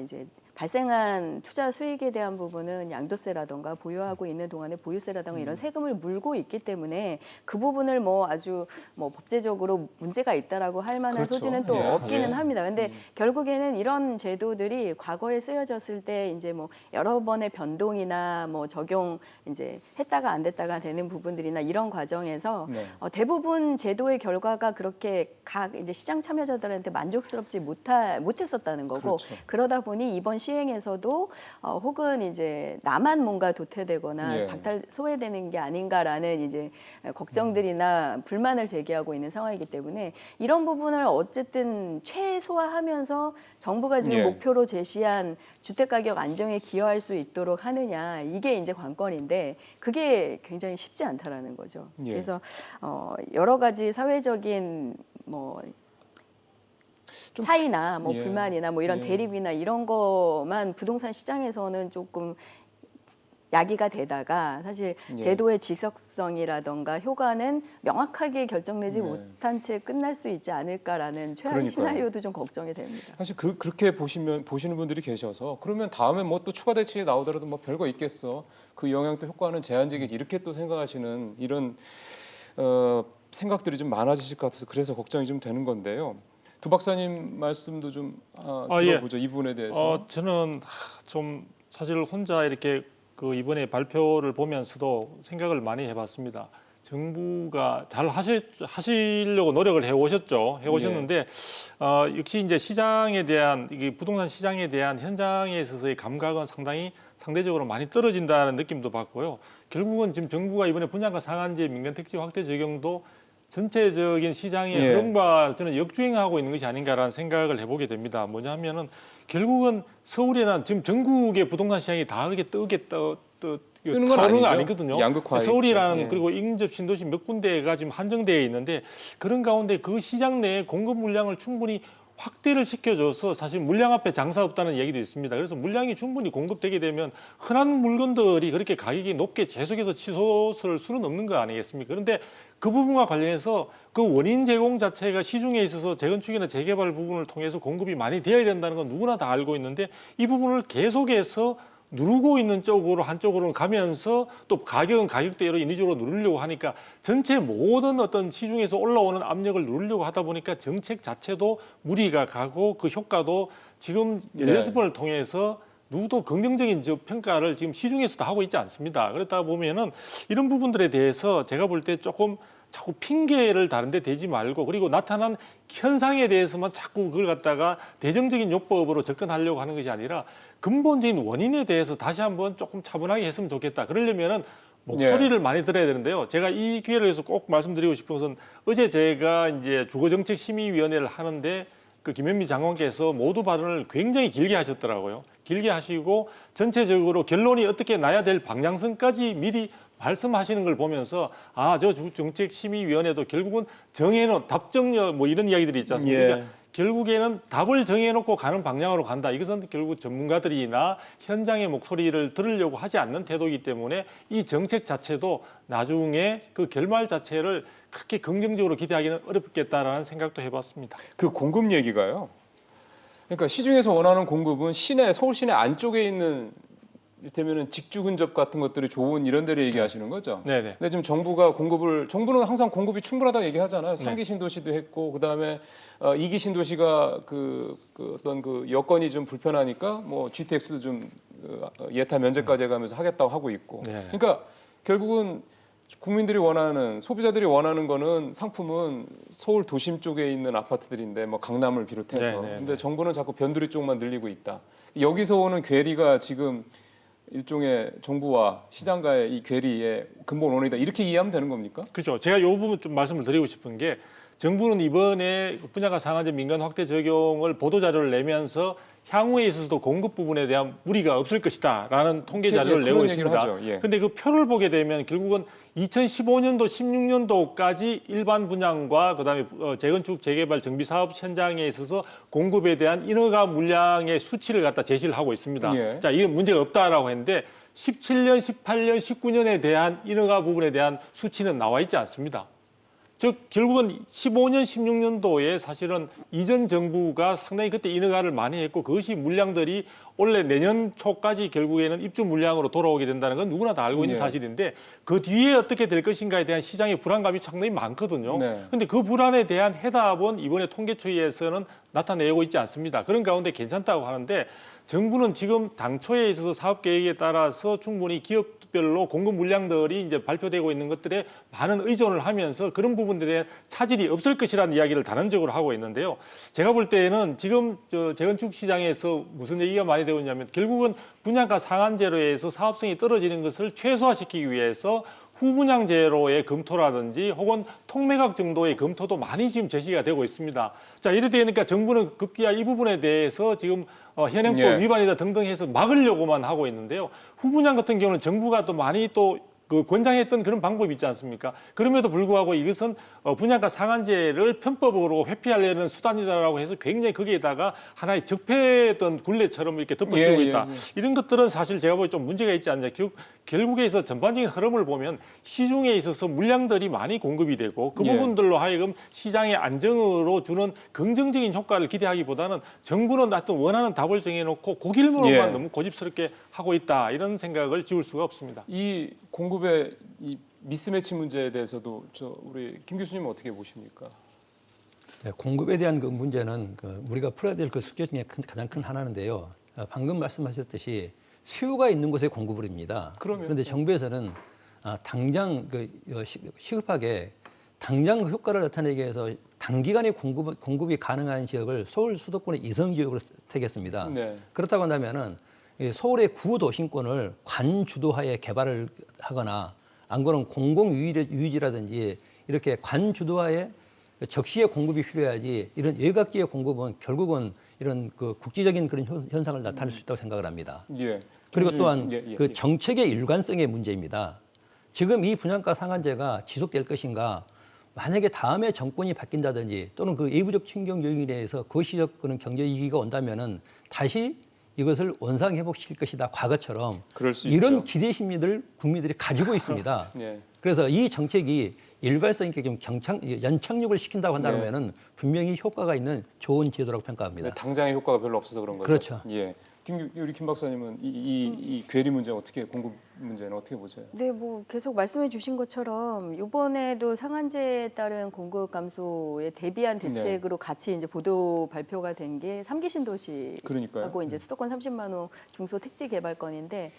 이제 발생한 투자 수익에 대한 부분은 양도세라든가 보유하고 있는 동안에 보유세라든가 이런 세금을 물고 있기 때문에 그 부분을 뭐 아주 뭐 법제적으로 문제가 있다라고 할 만한 그렇죠. 소지는 또 예. 없기는 예. 합니다. 근데 결국에는 이런 제도들이 과거에 쓰여졌을 때 이제 뭐 여러 번의 변동이나 뭐 적용 이제 했다가 안 됐다가 되는 부분들이나 이런 과정에서 네. 대부분 제도의 결과가 그렇게 각 이제 시장 참여자들한테 만족스럽지 못했었다는 거고 그렇죠. 그러다 보니 이번 시행에서도 혹은 이제 나만 뭔가 도태되거나 예. 박탈 소외되는 게 아닌가라는 이제 걱정들이나 불만을 제기하고 있는 상황이기 때문에 이런 부분을 어쨌든 최소화하면서 정부가 지금 예. 목표로 제시한 주택 가격 안정에 기여할 수 있도록 하느냐 이게 이제 관건인데 그게 굉장히 쉽지 않다라는 거죠. 예. 그래서 여러 가지 사회적인 뭐 차이나 뭐 예. 불만이나 뭐 이런 예. 대립이나 이런 거만 부동산 시장에서는 조금 야기가 되다가 사실 예. 제도의 지속성이라던가 효과는 명확하게 결정되지 네. 못한 채 끝날 수 있지 않을까라는 최악의 그러니까요. 시나리오도 좀 걱정이 됩니다. 사실 그렇게 보시는 분들이 계셔서 그러면 다음에 뭐 또 추가 대책이 나오더라도 뭐 별거 있겠어. 그 영향 또 효과는 제한적이지 이렇게 또 생각하시는 이런 생각들이 좀 많아지실 것 같아서 그래서 걱정이 좀 되는 건데요. 두 박사님 말씀도 좀 들어보죠. 이 부분에 대해서. 저는 좀 사실 혼자 이렇게 그 이번에 발표를 보면서도 생각을 많이 해봤습니다. 정부가 잘 하시려고 노력을 해오셨는데 역시 이제 시장에 대한 이게 부동산 시장에 대한 현장에 있어서의 감각은 상대적으로 많이 떨어진다는 느낌도 받고요. 결국은 지금 정부가 이번에 분양가 상한제 민간택지 확대 적용도 전체적인 시장의 예. 흐름과 저는 역주행하고 있는 것이 아닌가라는 생각을 해보게 됩니다. 뭐냐면은 결국은 서울에는 지금 전국의 부동산 시장이 다 그렇게 뜨는 건 타오르는 건 아니죠. 아니거든요. 양극화 서울이라는 있죠. 예. 그리고 인접 신도시 몇 군데가 지금 한정되어 있는데 그런 가운데 그 시장 내에 공급 물량을 충분히 확대를 시켜줘서 사실 물량 앞에 장사 없다는 얘기도 있습니다. 그래서 물량이 충분히 공급되게 되면 흔한 물건들이 그렇게 가격이 높게 계속해서 치솟을 수는 없는 거 아니겠습니까? 그런데 그 부분과 관련해서 그 원인 제공 자체가 시중에 있어서 재건축이나 재개발 부분을 통해서 공급이 많이 되어야 된다는 건 누구나 다 알고 있는데 이 부분을 계속해서 누르고 있는 쪽으로 한쪽으로 가면서 또 가격은 가격대로 인위적으로 누르려고 하니까 전체 모든 어떤 시중에서 올라오는 압력을 누르려고 하다 보니까 정책 자체도 무리가 가고 그 효과도 지금 16번을 통해서 누구도 긍정적인 평가를 지금 시중에서도 하고 있지 않습니다. 그렇다 보면은 이런 부분들에 대해서 제가 볼 때 조금 자꾸 핑계를 다른데 대지 말고 그리고 나타난 현상에 대해서만 자꾸 그걸 갖다가 대정적인 요법으로 접근하려고 하는 것이 아니라 근본적인 원인에 대해서 다시 한번 조금 차분하게 했으면 좋겠다. 그러려면은 목소리를 많이 들어야 되는데요. 제가 이 기회를 해서 꼭 말씀드리고 싶은 것은 어제 제가 이제 주거정책심의위원회를 하는데 그 김현미 장관께서 모두 발언을 굉장히 길게 하셨더라고요. 길게 하시고 전체적으로 결론이 어떻게 나야 될 방향성까지 미리 말씀하시는 걸 보면서 저 정책심의위원회도 결국은 정해놓은 답정려 뭐 이런 이야기들이 있지 않습니까? 예. 그러니까 결국에는 답을 정해놓고 가는 방향으로 간다. 이것은 결국 전문가들이나 현장의 목소리를 들으려고 하지 않는 태도이기 때문에 이 정책 자체도 나중에 그 결말 자체를 그렇게 긍정적으로 기대하기는 어렵겠다라는 생각도 해봤습니다. 그 공급 얘기가요. 그러니까 시중에서 원하는 공급은 서울 시내 안쪽에 있는 이를테면은 직주 근접 같은 것들이 좋은 이런 데를 얘기하시는 거죠. 네네. 근데 지금 정부는 항상 공급이 충분하다고 얘기하잖아요. 3기 신도시도 했고 그다음에 2기 신도시가 그 어떤 그 여건이 좀 불편하니까 뭐 GTX도 좀 예타 면제까지 해가면서 하겠다고 하고 있고. 네. 그러니까 결국은 국민들이 원하는 소비자들이 원하는 거는 상품은 서울 도심 쪽에 있는 아파트들인데 뭐 강남을 비롯해서. 네. 근데 정부는 자꾸 변두리 쪽만 늘리고 있다. 여기서 오는 괴리가 지금 일종의 정부와 시장가의 이 괴리의 근본 원인이다. 이렇게 이해하면 되는 겁니까? 그렇죠. 제가 이 부분 좀 말씀을 드리고 싶은 게 정부는 이번에 분양가 상한제 민간 확대 적용을 보도자료를 내면서 향후에 있어서도 공급 부분에 대한 무리가 없을 것이다라는 통계 자료를 내고 그런 얘기를 있습니다. 하죠. 예. 그런데 그 표를 보게 되면 결국은 2015년도, 16년도까지 일반 분양과 그다음에 재건축, 재개발, 정비 사업 현장에 있어서 공급에 대한 인허가 물량의 수치를 갖다 제시를 하고 있습니다. 예. 자, 이건 문제가 없다라고 했는데 17년, 18년, 19년에 대한 인허가 부분에 대한 수치는 나와 있지 않습니다. 즉 결국은 15년, 16년도에 사실은 이전 정부가 상당히 그때 인허가를 많이 했고 그것이 물량들이 올해 내년 초까지 결국에는 입주 물량으로 돌아오게 된다는 건 누구나 다 알고 있는 네. 사실인데 그 뒤에 어떻게 될 것인가에 대한 시장의 불안감이 상당히 많거든요. 네. 그런데 그 불안에 대한 해답은 이번에 통계추이에서는 나타내고 있지 않습니다. 그런 가운데 괜찮다고 하는데 정부는 지금 당초에 있어서 사업 계획에 따라서 충분히 기업별로 공급 물량들이 이제 발표되고 있는 것들에 많은 의존을 하면서 그런 부분들에 차질이 없을 것이라는 이야기를 단언적으로 하고 있는데요. 제가 볼 때는 지금 재건축 시장에서 무슨 얘기가 많이 되고 있냐면 결국은 분양가 상한제로 해서 사업성이 떨어지는 것을 최소화시키기 위해서 후분양제로의 검토라든지 혹은 통매각 정도의 검토도 많이 지금 제시가 되고 있습니다. 자, 이래 되니까 정부는 급기야 이 부분에 대해서 지금 현행법 예. 위반이다 등등 해서 막으려고만 하고 있는데요. 후분양 같은 경우는 정부가 또 많이 또 그 권장했던 그런 방법이 있지 않습니까? 그럼에도 불구하고 이것은 분양가 상한제를 편법으로 회피하려는 수단이다라고 해서 굉장히 거기에다가 하나의 적폐던 굴레처럼 이렇게 덮어씌우고 예, 있다. 예, 예. 이런 것들은 사실 제가 보기에 좀 문제가 있지 않냐. 결국에서 전반적인 흐름을 보면 시중에 있어서 물량들이 많이 공급이 되고 그 예. 부분들로 하여금 시장의 안정으로 주는 긍정적인 효과를 기대하기보다는 정부는 하여튼 원하는 답을 정해놓고 그 길로만 예. 너무 고집스럽게 하고 있다. 이런 생각을 지울 수가 없습니다. 이 공급의 이 미스매치 문제에 대해서도 우리 김 교수님은 어떻게 보십니까? 네, 공급에 대한 그 문제는 우리가 풀어야 될 그 숙제 중에 가장 큰 하나인데요. 방금 말씀하셨듯이 수요가 있는 곳에 공급을입니다. 그런데 정부에서는 당장 시급하게 당장 효과를 나타내기 위해서 단기간에 공급이 가능한 지역을 서울 수도권의 이성 지역으로 택했습니다. 네. 그렇다고 한다면은 서울의 구도심권을 관 주도하에 개발을 하거나 안 그러면 공공 유지라든지 이렇게 관 주도하에 적시에 공급이 필요해야지 이런 외곽지의 공급은 결국은 이런 그 국지적인 그런 현상을 나타낼 수 있다고 생각을 합니다. 예. 그리고 또한 예. 그 정책의 일관성의 문제입니다. 지금 이 분양가 상한제가 지속될 것인가? 만약에 다음에 정권이 바뀐다든지 또는 그 외부적 충격 요인에 의해서 거시적 그런 경제 위기가 온다면은 다시 이것을 원상 회복시킬 것이다. 과거처럼 그럴 수 이런 있죠. 기대 심리들 국민들이 가지고 있습니다. 예. 그래서 이 정책이 일관성 있게 좀 연착륙을 시킨다고 한다면은 분명히 효과가 있는 좋은 제도라고 평가합니다. 네, 당장의 효과가 별로 없어서 그런 거죠. 그렇죠. 예. 우리 김 박사님은 이 괴리 문제 공급 문제는 어떻게 보세요? 네, 뭐 계속 말씀해 주신 것처럼 이번에도 상한제에 따른 공급 감소에 대비한 대책으로 같이 이제 보도 발표가 된 게 3기 신도시하고 그러니까요. 이제 수도권 30만 호 중소 택지 개발건인데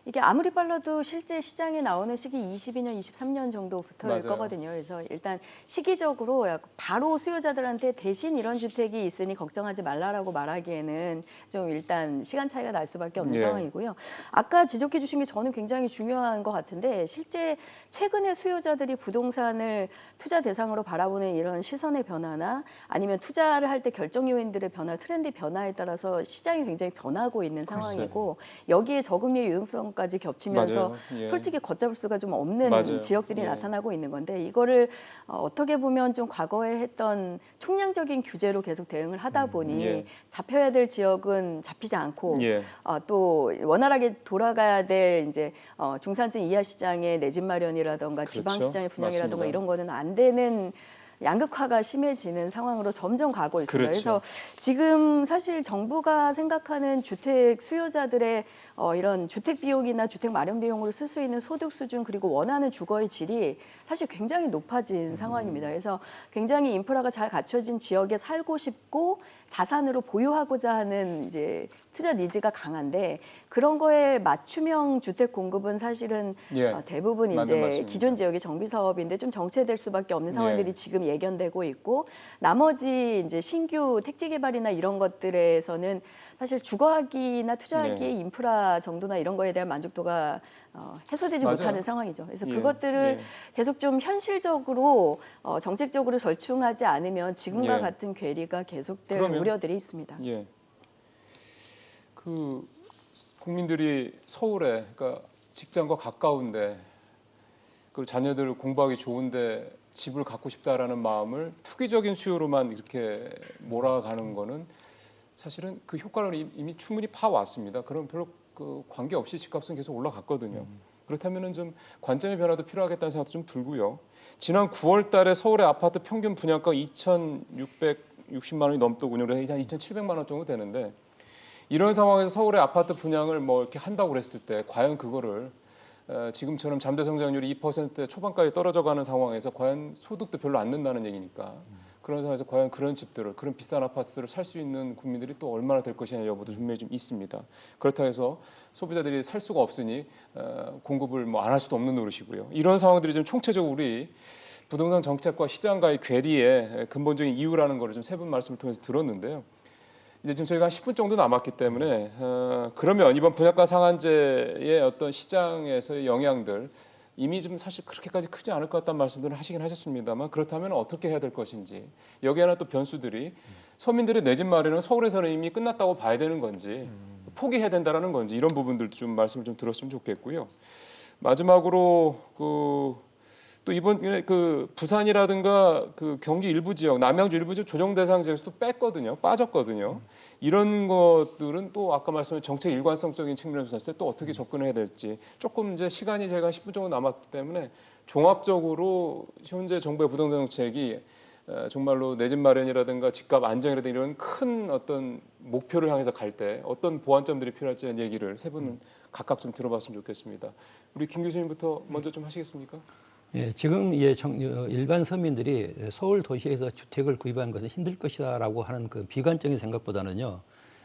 이게 아무리 빨라도 실제 시장에 나오는 시기 22년, 23년 정도부터일 맞아요. 거거든요. 그래서 일단 시기적으로 바로 수요자들한테 대신 이런 주택이 있으니 걱정하지 말라라고 말하기에는 좀 일단 시간 차이가 날 수밖에 없는 예. 상황이고요. 아까 지적해 주신 게 저는 굉장히 중요한 것 같은데 실제 최근에 수요자들이 부동산을 투자 대상으로 바라보는 이런 시선의 변화나 아니면 투자를 할 때 결정 요인들의 변화, 트렌드 변화에 따라서 시장이 굉장히 변하고 있는 상황이고 여기에 저금리의 유동성 까지 겹치면서 맞아요. 예. 솔직히 걷잡을 수가 좀 없는 맞아요. 지역들이 예. 나타나고 있는 건데 이거를 어떻게 보면 좀 과거에 했던 총량적인 규제로 계속 대응을 하다 보니 예. 잡혀야 될 지역은 잡히지 않고 예. 또 원활하게 돌아가야 될 이제 중산층 이하 시장의 내 집 마련이라든가 지방 그렇죠. 시장의 분양이라든가 맞습니다. 이런 거는 안 되는 양극화가 심해지는 상황으로 점점 가고 있습니다. 그렇죠. 그래서 지금 사실 정부가 생각하는 주택 수요자들의 이런 주택 비용이나 주택 마련 비용으로 쓸 수 있는 소득 수준 그리고 원하는 주거의 질이 사실 굉장히 높아진 상황입니다. 그래서 굉장히 인프라가 잘 갖춰진 지역에 살고 싶고 자산으로 보유하고자 하는 이제 투자 니즈가 강한데 그런 거에 맞춤형 주택 공급은 사실은 예, 대부분 맞는 이제 말씀입니다. 기존 지역의 정비 사업인데 좀 정체될 수밖에 없는 상황들이 예. 지금 예견되고 있고 나머지 이제 신규 택지 개발이나 이런 것들에서는 사실 주거하기나 투자하기의 예. 인프라 정도나 이런 거에 대한 만족도가 해소되지 맞아요. 못하는 상황이죠. 그래서 예, 그것들을 예. 계속 좀 현실적으로 정책적으로 절충하지 않으면 지금과 예. 같은 괴리가 계속될 그러면- 우려들이 있습니다. 예. 그 국민들이 서울에 그러니까 직장과 가까운데 그 자녀들 공부하기 좋은데 집을 갖고 싶다라는 마음을 투기적인 수요로만 이렇게 몰아가는 거는 사실은 그 효과를 이미 충분히 파왔습니다. 그럼 별로 그 관계 없이 집값은 계속 올라갔거든요. 그렇다면은 좀 관점의 변화도 필요하겠다는 생각도 좀 들고요. 지난 9월달에 서울의 아파트 평균 분양가 2,660만 원이 넘더군요. 그래서 한 2,700만 원 정도 되는데 이런 상황에서 서울의 아파트 분양을 뭐 이렇게 한다고 그랬을 때 과연 그거를 지금처럼 잠재 성장률이 2% 초반까지 떨어져가는 상황에서 과연 소득도 별로 안 는다는 얘기니까 그런 상황에서 과연 그런 집들을 그런 비싼 아파트들을 살 수 있는 국민들이 또 얼마나 될 것이냐 여부도 분명히 좀 있습니다. 그렇다 해서 소비자들이 살 수가 없으니 공급을 뭐 안 할 수도 없는 노릇이고요. 이런 상황들이 좀 총체적으로 우리 부동산 정책과 시장과의 괴리의 근본적인 이유라는 거를 좀 세 분 말씀을 통해서 들었는데요. 이제 지금 저희가 한 10분 정도 남았기 때문에 그러면 이번 분양가 상한제의 어떤 시장에서의 영향들 이미 좀 사실 그렇게까지 크지 않을 것 같다는 말씀들을 하시긴 하셨습니다만 그렇다면 어떻게 해야 될 것인지 여기에는 또 변수들이 서민들의 내 집 마련은 서울에서는 이미 끝났다고 봐야 되는 건지 포기해야 된다라는 건지 이런 부분들도 좀 말씀을 좀 들었으면 좋겠고요. 마지막으로 또 이번에 그 부산이라든가 그 경기 일부 지역, 남양주 일부 지역 조정 대상 지역에서 또 뺐거든요, 빠졌거든요. 이런 것들은 또 아까 말씀하신 정책 일관성적인 측면에서 봤을 때 또 어떻게 접근해야 될지 조금 이제 시간이 제가 10분 정도 남았기 때문에 종합적으로 현재 정부의 부동산 정책이 정말로 내 집 마련이라든가 집값 안정이라든가 이런 큰 어떤 목표를 향해서 갈 때 어떤 보완점들이 필요할지 는 얘기를 세 분은 각각 좀 들어봤으면 좋겠습니다. 우리 김 교수님부터 먼저 좀 하시겠습니까? 예, 지금 일반 서민들이 서울 도시에서 주택을 구입하는 것은 힘들 것이다라고 하는 그 비관적인 생각보다는요,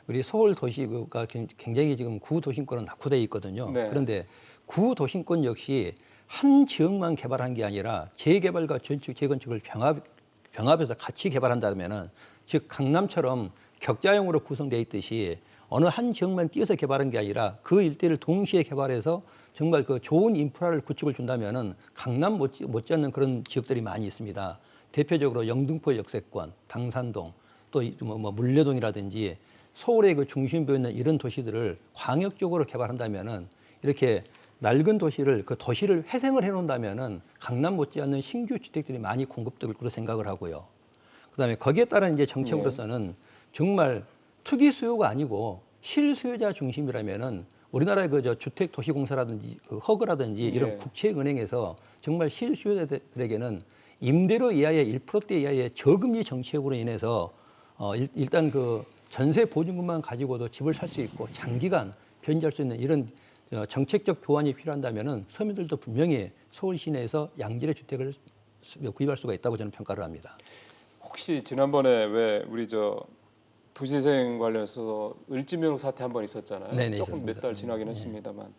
우리 서울 도시가 굉장히 지금 구도심권은 낙후되어 있거든요. 네. 그런데 구도심권 역시 한 지역만 개발한 게 아니라 재개발과 재건축을 병합해서 같이 개발한다면은 즉 강남처럼 격자형으로 구성되어 있듯이 어느 한 지역만 띄어서 개발한 게 아니라 그 일대를 동시에 개발해서 정말 그 좋은 인프라를 구축을 준다면은 강남 못지않는 그런 지역들이 많이 있습니다. 대표적으로 영등포 역세권, 당산동, 또 물레동이라든지 서울의 그 중심부에 있는 이런 도시들을 광역적으로 개발한다면은 이렇게 낡은 도시를 그 도시를 회생을 해놓는다면은 강남 못지않는 신규 주택들이 많이 공급될 거로 생각을 하고요. 그다음에 거기에 따른 이제 정책으로서는 정말 투기 수요가 아니고 실수요자 중심이라면은 우리나라의 그 주택도시공사라든지 그 허그라든지 이런 국채은행에서 정말 실수요자들에게는 임대료 이하의 1%대 이하의 저금리 정책으로 인해서 일단 그 전세 보증금만 가지고도 집을 살 수 있고 장기간 변제할 수 있는 이런 정책적 보완이 필요한다면은 서민들도 분명히 서울 시내에서 양질의 주택을 구입할 수가 있다고 저는 평가를 합니다. 혹시 지난번에 왜 우리 도시재생 관련해서 을지명 사태 한 번 있었잖아요. 네네, 조금 있었습니다. 몇 달 지나긴 했습니다만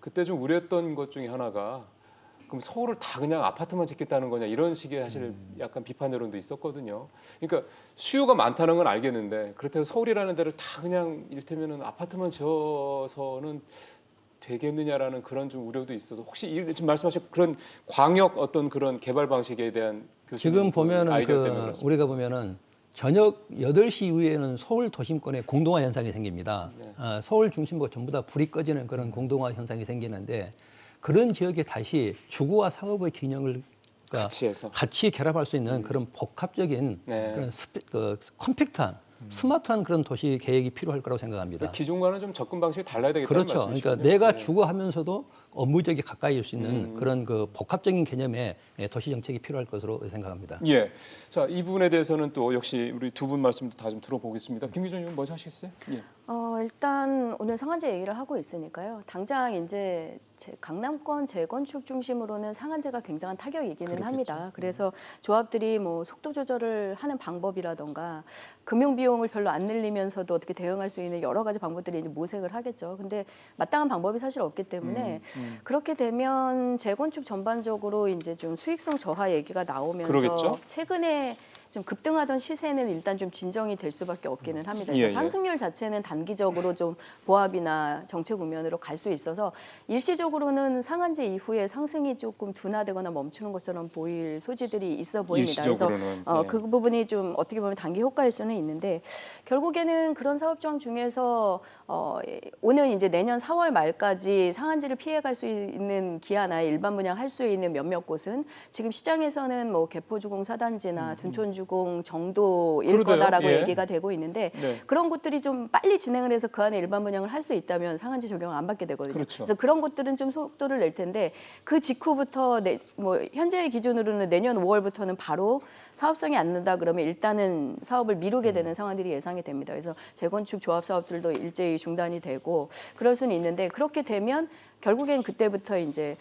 그때 좀 우려했던 것 중에 하나가 그럼 서울을 다 그냥 아파트만 짓겠다는 거냐 이런 식의 사실 약간 비판 여론도 있었거든요. 그러니까 수요가 많다는 건 알겠는데 그렇다고 서울이라는 데를 다 그냥 이를테면은 아파트만 지어서는 되겠느냐라는 그런 좀 우려도 있어서 혹시 지금 말씀하신 그런 광역 어떤 그런 개발 방식에 대한 지금 보면은 아이디어 때문에 그렇습니다. 우리가 보면은 저녁 8시 이후에는 서울 도심권에 공동화 현상이 생깁니다. 네. 서울 중심부 전부 다 불이 꺼지는 그런 공동화 현상이 생기는데 그런 지역에 다시 주거와 상업의 균형을 같이 결합할 수 있는 그런 복합적인 네. 그런 컴팩트한 스마트한 그런 도시 계획이 필요할 거라고 생각합니다. 기존과는 좀 접근 방식이 달라야 되겠다는 그렇죠. 말씀이시죠. 그러니까 내가 주거하면서도 업무적이 가까이 올 수 있는 그런 그 복합적인 개념의 도시 정책이 필요할 것으로 생각합니다. 예. 자, 이 부분에 대해서는 또 역시 우리 두 분 말씀도 다 좀 들어보겠습니다. 김 기자님 먼저 하시겠어요? 예. 일단 오늘 상한제 얘기를 하고 있으니까요. 당장 이제 강남권 재건축 중심으로는 상한제가 굉장한 타격이기는 그렇겠죠. 합니다. 그래서 조합들이 뭐 속도 조절을 하는 방법이라던가 금융 비용을 별로 안 늘리면서도 어떻게 대응할 수 있는 여러 가지 방법들이 이제 모색을 하겠죠. 근데 마땅한 방법이 사실 없기 때문에 그렇게 되면 재건축 전반적으로 이제 좀 수익성 저하 얘기가 나오면서 그러겠죠. 최근에 좀 급등하던 시세는 일단 좀 진정이 될 수밖에 없기는 합니다. 그래서 예, 예. 상승률 자체는 단기적으로 좀 보합이나 정책 국면으로 갈 수 있어서 일시적으로는 상한제 이후에 상승이 조금 둔화되거나 멈추는 것처럼 보일 소지들이 있어 보입니다. 일시적으로는, 그래서 예. 그 부분이 좀 어떻게 보면 단기 효과일 수는 있는데 결국에는 그런 사업장 중에서 오늘 이제 내년 4월 말까지 상한제를 피해갈 수 있는 기아나 일반 분양할 수 있는 몇몇 곳은 지금 시장에서는 뭐 개포주공 4단지나 둔촌주공 정도일 그러네요. 거다라고 예. 얘기가 되고 있는데 네. 그런 곳들이 좀 빨리 진행을 해서 그 안에 일반 분양을 할 수 있다면 상한제 적용을 안 받게 되거든요. 그렇죠. 그래서 그런 곳들은 좀 속도를 낼 텐데 그 직후부터 뭐 현재 기준으로는 내년 5월부터는 바로 사업성이 안 난다 그러면 일단은 사업을 미루게 되는 상황들이 예상이 됩니다. 그래서 재건축 조합 사업들도 일제히 중단이 되고 그럴 수는 있는데 그렇게 되면 결국엔 그때부터 이제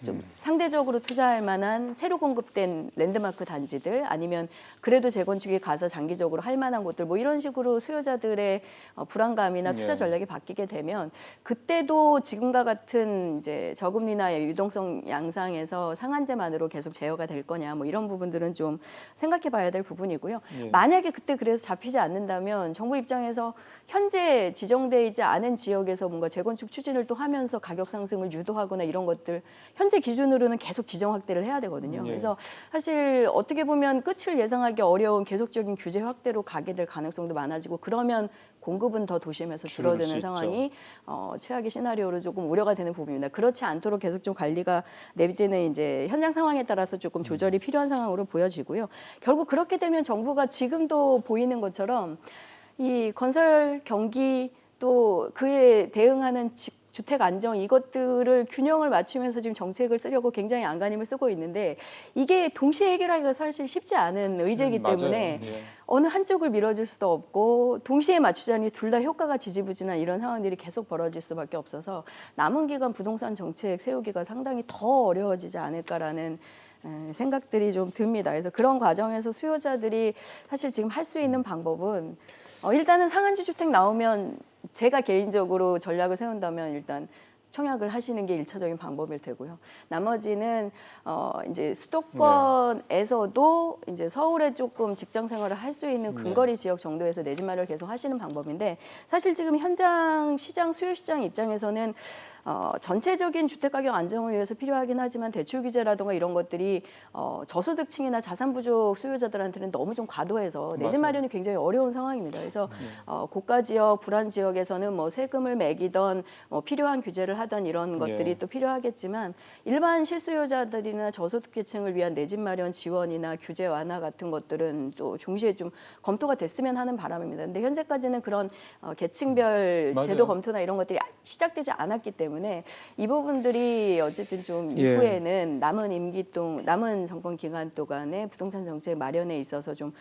좀 상대적으로 투자할 만한 새로 공급된 랜드마크 단지들 아니면 그래도 재건축이 가서 장기적으로 할 만한 곳들 뭐 이런 식으로 수요자들의 불안감이나 투자 전략이 바뀌게 되면 그때도 지금과 같은 이제 저금리나 유동성 양상에서 상한제만으로 계속 제어가 될 거냐 뭐 이런 부분들은 좀 생각해 봐야 될 부분이고요. 만약에 그때 그래서 잡히지 않는다면 정부 입장에서 현재 지정돼 있지 않은 지역에서 뭔가 재건축 추진을 또 하면서 가격 상승을 유도하거나 이런 것들 현재 기준으로는 계속 지정 확대를 해야 되거든요. 그래서 사실 어떻게 보면 끝을 예상하기 어려운 계속적인 규제 확대로 가게 될 가능성도 많아지고 그러면 공급은 더 도심에서 줄어들 수 줄어드는 있죠. 상황이 최악의 시나리오로 조금 우려가 되는 부분입니다. 그렇지 않도록 계속 좀 관리가 내지는 이제 현장 상황에 따라서 조금 조절이 필요한 상황으로 보여지고요. 결국 그렇게 되면 정부가 지금도 보이는 것처럼 이 건설 경기 또 그에 대응하는 주택 안정 이것들을 균형을 맞추면서 지금 정책을 쓰려고 굉장히 안간힘을 쓰고 있는데 이게 동시에 해결하기가 사실 쉽지 않은 의제이기 맞아요. 때문에 예. 어느 한쪽을 밀어줄 수도 없고 동시에 맞추자니 둘 다 효과가 지지부진한 이런 상황들이 계속 벌어질 수밖에 없어서 남은 기간 부동산 정책 세우기가 상당히 더 어려워지지 않을까라는 생각들이 좀 듭니다. 그래서 그런 과정에서 수요자들이 사실 지금 할 수 있는 방법은 일단은 상한제 주택 나오면 제가 개인적으로 전략을 세운다면 일단 청약을 하시는 게 일차적인 방법일 테고요. 나머지는 이제 수도권에서도 이제 서울에 조금 직장 생활을 할 수 있는 근거리 지역 정도에서 내 집 마련을 계속 하시는 방법인데 사실 지금 현장 시장 수요 시장 입장에서는 전체적인 주택 가격 안정을 위해서 필요하긴 하지만 대출 규제라든가 이런 것들이 저소득층이나 자산 부족 수요자들한테는 너무 좀 과도해서 내 집 마련이 굉장히 어려운 상황입니다. 그래서 고가 지역, 불안 지역에서는 뭐 세금을 매기던 뭐 필요한 규제를 하던 이런 것들이 또 필요하겠지만 일반 실수요자들이나 저소득계층을 위한 내 집 마련 지원이나 규제 완화 같은 것들은 또 동시에 좀 검토가 됐으면 하는 바람입니다. 근데 현재까지는 그런 계층별 맞아요. 제도 검토나 이런 것들이 시작되지 않았기 때문에 이 부분들이 어쨌든 좀 이후에는 남은 정권 기간 동안에 부동산 정책 마련에 있어서 좀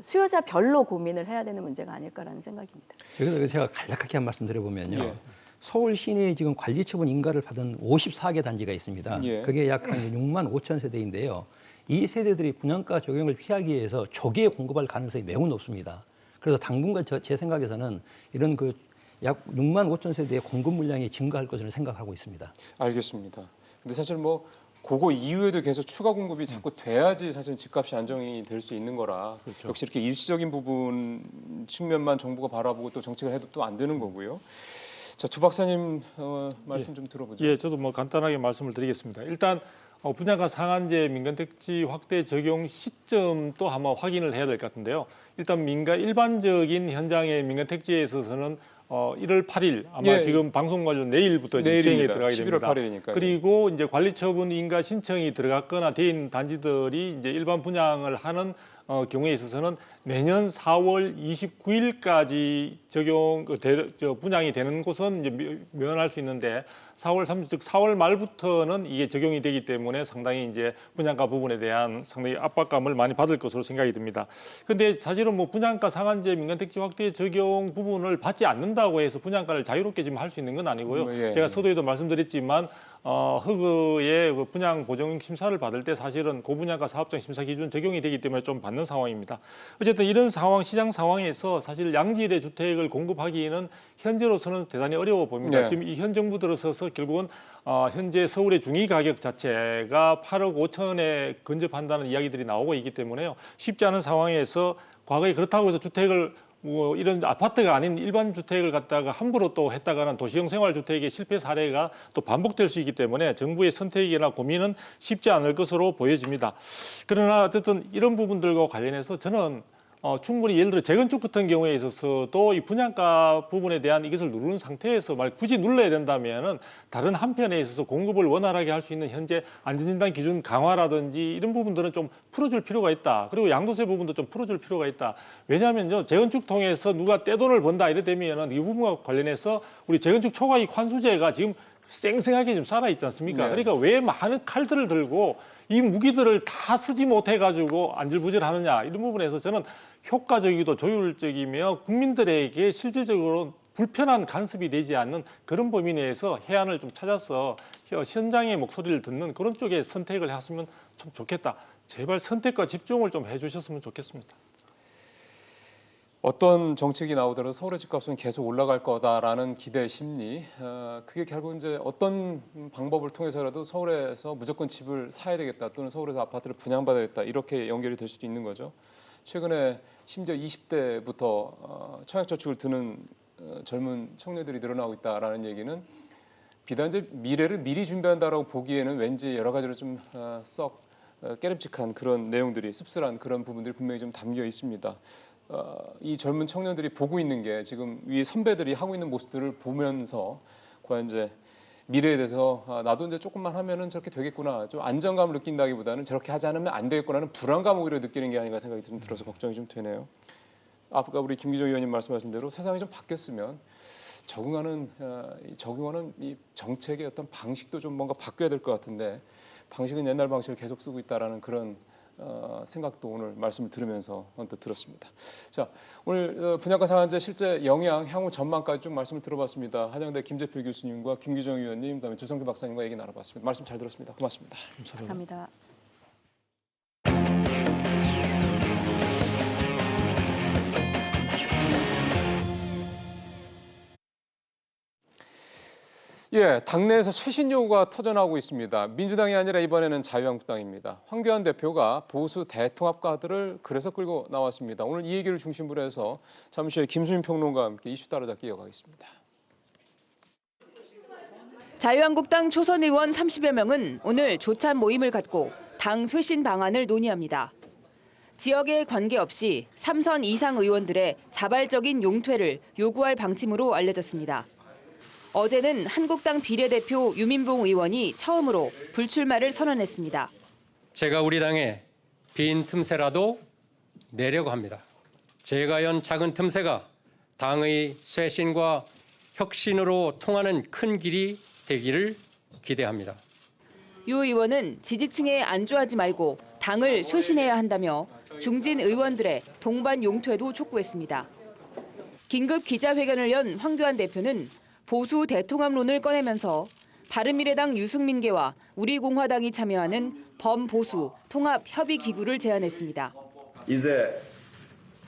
수요자별로 고민을 해야 되는 문제가 아닐까라는 생각입니다. 여기서 제가 간략하게 한 말씀 드려보면요. 예. 서울 시내에 지금 관리처분 인가를 받은 54개 단지가 있습니다. 예. 그게 약 한 6만 5천 세대인데요. 이 세대들이 분양가 적용을 피하기 위해서 조기에 공급할 가능성이 매우 높습니다. 그래서 당분간 제 생각에서는 이런 약 6만 5천 세대의 공급 물량이 증가할 것으로 생각하고 있습니다. 알겠습니다. 근데 사실 뭐 그거 이후에도 계속 추가 공급이 자꾸 돼야지 사실 집값이 안정이 될 수 있는 거라 그렇죠. 역시 이렇게 일시적인 부분 측면만 정부가 바라보고 또 정책을 해도 또 안 되는 거고요. 자, 두 박사님 말씀 좀 들어보죠. 예, 저도 뭐 간단하게 말씀을 드리겠습니다. 일단 분양가 상한제 민간택지 확대 적용 시점도 한번 확인을 해야 될 것 같은데요. 일단 일반적인 현장의 민간택지에 있어서는 1월 8일 아마 예. 지금 방송 관련 내일부터 지금 시행에 내일입니다. 들어가게 11월 됩니다. 8일이니까요. 그리고 이제 관리처분 인가 신청이 들어갔거나 돼 있는 단지들이 이제 일반 분양을 하는 경우에 있어서는 내년 4월 29일까지 분양이 되는 곳은 이제 면할 수 있는데 4월 30일, 즉 4월 말부터는 이게 적용이 되기 때문에 상당히 이제 분양가 부분에 대한 상당히 압박감을 많이 받을 것으로 생각이 듭니다. 그런데 사실은 뭐 분양가 상한제 민간택지 확대 적용 부분을 받지 않는다고 해서 분양가를 자유롭게 지금 할 수 있는 건 아니고요. 예. 제가 서두에도 말씀드렸지만 허그의 그 분양 보정 심사를 받을 때 사실은 고분양가 사업장 심사 기준 적용이 되기 때문에 좀 받는 상황입니다. 어쨌든 이런 상황, 시장 상황에서 사실 양질의 주택을 공급하기는 현재로서는 대단히 어려워 보입니다. 네. 지금 이 현 정부 들어서서 결국은 현재 서울의 중위 가격 자체가 8억 5천에 근접한다는 이야기들이 나오고 있기 때문에요. 쉽지 않은 상황에서 과거에 그렇다고 해서 주택을 뭐 이런 아파트가 아닌 일반 주택을 갖다가 함부로 또 했다가는 도시형 생활주택의 실패 사례가 또 반복될 수 있기 때문에 정부의 선택이나 고민은 쉽지 않을 것으로 보여집니다. 그러나 어쨌든 이런 부분들과 관련해서 저는 충분히 예를 들어 재건축 같은 경우에 있어서도 이 분양가 부분에 대한 이것을 누르는 상태에서 굳이 눌러야 된다면은 다른 한편에 있어서 공급을 원활하게 할 수 있는 현재 안전진단 기준 강화라든지 이런 부분들은 좀 풀어줄 필요가 있다. 그리고 양도세 부분도 좀 풀어줄 필요가 있다. 왜냐하면요 재건축 통해서 누가 떼돈을 번다 이래 되면은 이 부분과 관련해서 우리 재건축 초과이익 환수제가 지금 쌩쌩하게 좀 살아 있지 않습니까? 네. 그러니까 왜 많은 칼들을 들고 이 무기들을 다 쓰지 못해 가지고 안절부절하느냐 이런 부분에서 저는 효과적이고 조율적이며 국민들에게 실질적으로 불편한 간섭이 되지 않는 그런 범위 내에서 해안을 좀 찾아서 현장의 목소리를 듣는 그런 쪽에 선택을 했으면 참 좋겠다. 제발 선택과 집중을 좀 해주셨으면 좋겠습니다. 어떤 정책이 나오더라도 서울의 집값은 계속 올라갈 거다라는 기대 심리, 그게 결국 이제 어떤 방법을 통해서라도 서울에서 무조건 집을 사야 되겠다 또는 서울에서 아파트를 분양받아야겠다 이렇게 연결이 될 수도 있는 거죠. 최근에 심지어 20대부터 청약저축을 드는 젊은 청년들이 늘어나고 있다라는 얘기는 비단 이제 미래를 미리 준비한다라고 보기에는 왠지 여러 가지로 좀 썩 깨름직한 그런 내용들이 씁쓸한 그런 부분들이 분명히 좀 담겨 있습니다. 이 젊은 청년들이 보고 있는 게 지금 위 선배들이 하고 있는 모습들을 보면서 과연 이제 미래에 대해서 나도 이제 조금만 하면은 저렇게 되겠구나, 좀 안정감을 느낀다기보다는 저렇게 하지 않으면 안 되겠구나는 불안감을 오히려 느끼는 게 아닌가 생각이 좀 들어서 걱정이 좀 되네요. 아까 우리 김기정 의원님 말씀하신 대로 세상이 좀 바뀌었으면 적응하는 이 정책의 어떤 방식도 좀 뭔가 바뀌어야 될 것 같은데 방식은 옛날 방식을 계속 쓰고 있다라는 그런 생각도 오늘 말씀을 들으면서 언뜻 들었습니다. 자, 오늘 분양가 상한제 실제 영향, 향후 전망까지 좀 말씀을 들어봤습니다. 한양대 김재필 교수님과 김기정 의원님, 그다음에 주성규 박사님과 얘기 나눠봤습니다. 말씀 잘 들었습니다. 고맙습니다. 감사합니다. 예, 당내에서 쇄신 요구가 터져나오고 있습니다. 민주당이 아니라 이번에는 자유한국당입니다. 황교안 대표가 보수 대통합 카드를 그래서 끌고 나왔습니다. 오늘 이 얘기를 중심으로 해서 잠시 후에 김수민 평론가와 함께 이슈 따라잡기 이어가겠습니다. 자유한국당 초선 의원 30여 명은 오늘 조찬 모임을 갖고 당 쇄신 방안을 논의합니다. 지역에 관계없이 3선 이상 의원들의 자발적인 용퇴를 요구할 방침으로 알려졌습니다. 어제는 한국당 비례대표 유민봉 의원이 처음으로 불출마를 선언했습니다. 제가 우리 당에 빈 틈새라도 내려고 합니다. 제가 연 작은 틈새가 당의 쇄신과 혁신으로 통하는 큰 길이 되기를 기대합니다. 유 의원은 지지층에 안주하지 말고 당을 쇄신해야 한다며 중진 의원들의 동반 용퇴도 촉구했습니다. 긴급 기자회견을 연 황교안 대표는 보수 대통합론을 꺼내면서 바른미래당 유승민계와 우리공화당이 참여하는 범보수 통합협의기구를 제안했습니다. 이제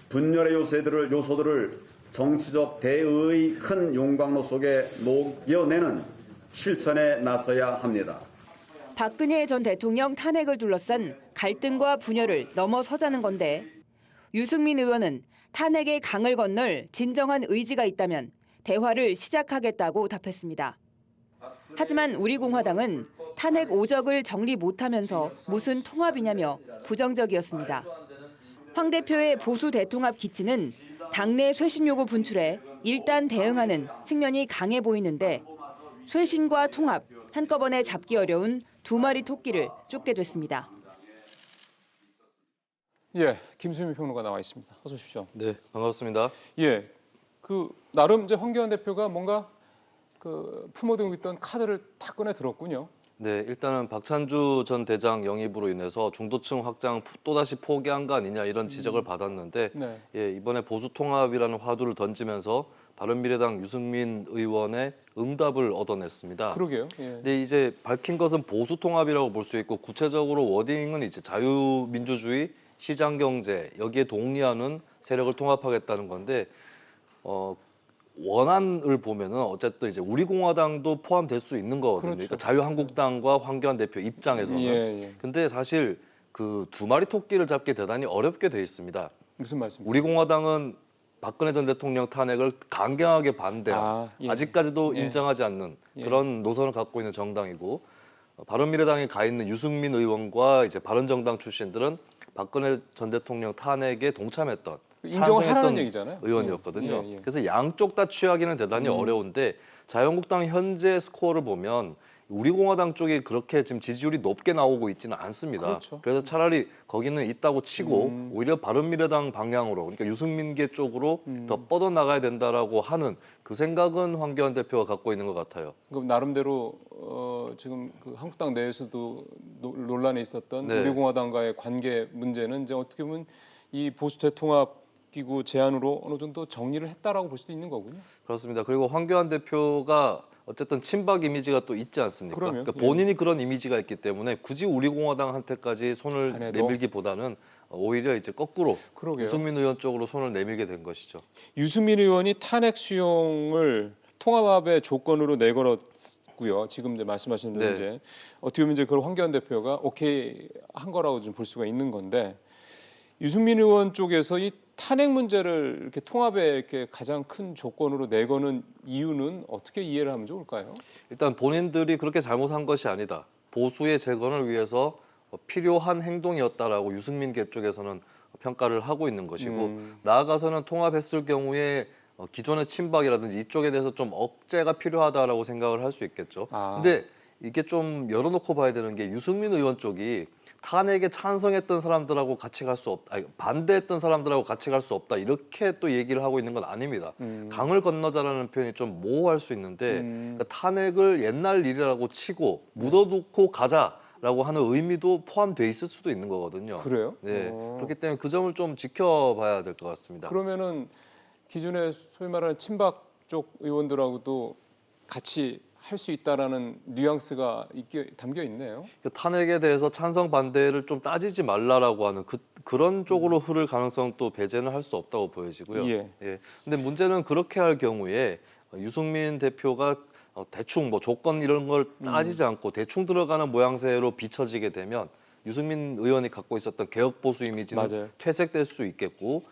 분열의 요소들을 정치적 대의의 큰 용광로 속에 녹여내는 실천에 나서야 합니다. 박근혜 전 대통령 탄핵을 둘러싼 갈등과 분열을 넘어서자는 건데 유승민 의원은 탄핵의 강을 건널 진정한 의지가 있다면 대화를 시작하겠다고 답했습니다. 하지만 우리공화당은 탄핵 오적을 정리 못하면서 무슨 통합이냐며 부정적이었습니다. 황 대표의 보수 대통합 기치는 당내 쇄신 요구 분출에 일단 대응하는 측면이 강해 보이는데 쇄신과 통합 한꺼번에 잡기 어려운 두 마리 토끼를 쫓게 됐습니다. 예, 김수미 평론가 나와 있습니다. 어서 오십시오. 네, 반갑습니다. 예, 그 나름 이제 황교안 대표가 뭔가 그 품어두고 있던 카드를 다 꺼내 들었군요. 네, 일단은 박찬주 전 대장 영입으로 인해서 중도층 확장 또다시 포기한 거 아니냐 이런 지적을 받았는데 네. 예, 이번에 보수 통합이라는 화두를 던지면서 바른미래당 유승민 의원의 응답을 얻어냈습니다. 그러게요. 예. 근데 이제 밝힌 것은 보수 통합이라고 볼 수 있고 구체적으로 워딩은 이제 자유민주주의, 시장 경제 여기에 동의하는 세력을 통합하겠다는 건데 원안을 보면은 어쨌든 이제 우리공화당도 포함될 수 있는 거거든요. 그렇죠. 그러니까 자유한국당과 황교안 대표 입장에서는. 예. 근데 사실 그 두 마리 토끼를 잡기 대단히 어렵게 돼 있습니다. 무슨 말씀이세요? 우리공화당은 박근혜 전 대통령 탄핵을 강경하게 반대한 예. 아직까지도 예. 인정하지 않는 예. 그런 노선을 갖고 있는 정당이고 바른미래당에 가 있는 유승민 의원과 이제 바른정당 출신들은 박근혜 전 대통령 탄핵에 동참했던 인정을 하라는 찬성했던 얘기잖아요. 의원이었거든요. 예. 그래서 양쪽 다 취하기는 대단히 어려운데 자유한국당 현재 스코어를 보면 우리공화당 쪽이 그렇게 지금 지지율이 높게 나오고 있지는 않습니다. 그렇죠. 그래서 차라리 거기는 있다고 치고 오히려 바른미래당 방향으로 그러니까 유승민계 쪽으로 더 뻗어나가야 된다라고 하는 그 생각은 황교안 대표가 갖고 있는 것 같아요. 그럼 나름대로 지금 그 한국당 내에서도 논란이 있었던 네. 우리공화당과의 관계 문제는 이제 어떻게 보면 이 보수 대통합 기구 제안으로 어느 정도 정리를 했다라고 볼 수도 있는 거군요. 그렇습니다. 그리고 황교안 대표가 어쨌든 친박 이미지가 또 있지 않습니까? 그러면, 그러니까 본인이 그런 이미지가 있기 때문에 굳이 우리공화당한테까지 안 손을 해도? 내밀기보다는 오히려 이제 거꾸로 그러게요. 유승민 의원 쪽으로 손을 내밀게 된 것이죠. 유승민 의원이 탄핵 수용을 통합의 조건으로 내걸었고요. 지금 이제 말씀하신 네. 문제 어떻게 보면 이제 그걸 황교안 대표가 오케이 한 거라고 좀 볼 수가 있는 건데 유승민 의원 쪽에서 이 탄핵 문제를 이렇게 통합에 이렇게 가장 큰 조건으로 내거는 이유는 어떻게 이해를 하면 좋을까요? 일단 본인들이 그렇게 잘못한 것이 아니다. 보수의 재건을 위해서 필요한 행동이었다라고 유승민계 쪽에서는 평가를 하고 있는 것이고 나아가서는 통합했을 경우에 기존의 친박이라든지 이쪽에 대해서 좀 억제가 필요하다라고 생각을 할 수 있겠죠. 근데 이게 좀 열어놓고 봐야 되는 게 유승민 의원 쪽이 탄핵에 찬성했던 사람들하고 같이 갈 수 없다, 아니, 반대했던 사람들하고 같이 갈 수 없다 이렇게 또 얘기를 하고 있는 건 아닙니다. 강을 건너자라는 표현이 좀 모호할 수 있는데 그러니까 탄핵을 옛날 일이라고 치고 묻어두고 가자라고 하는 의미도 포함돼 있을 수도 있는 거거든요. 그래요? 네, 그렇기 때문에 그 점을 좀 지켜봐야 될 것 같습니다. 그러면은 기존에 소위 말하는 친박 쪽 의원들하고도 같이 할 수 있다라는 뉘앙스가 담겨 있네요. 탄핵에 대해서 찬성 반대를 좀 따지지 말라라고 하는 그런 쪽으로 흐를 가능성도 배제는 할 수 없다고 보여지고요. 예. 근데 문제는 그렇게 할 경우에 유승민 대표가 대충 뭐 조건 이런 걸 따지지 않고 대충 들어가는 모양새로 비춰지게 되면 유승민 의원이 갖고 있었던 개혁 보수 이미지는 맞아요. 퇴색될 수 있겠고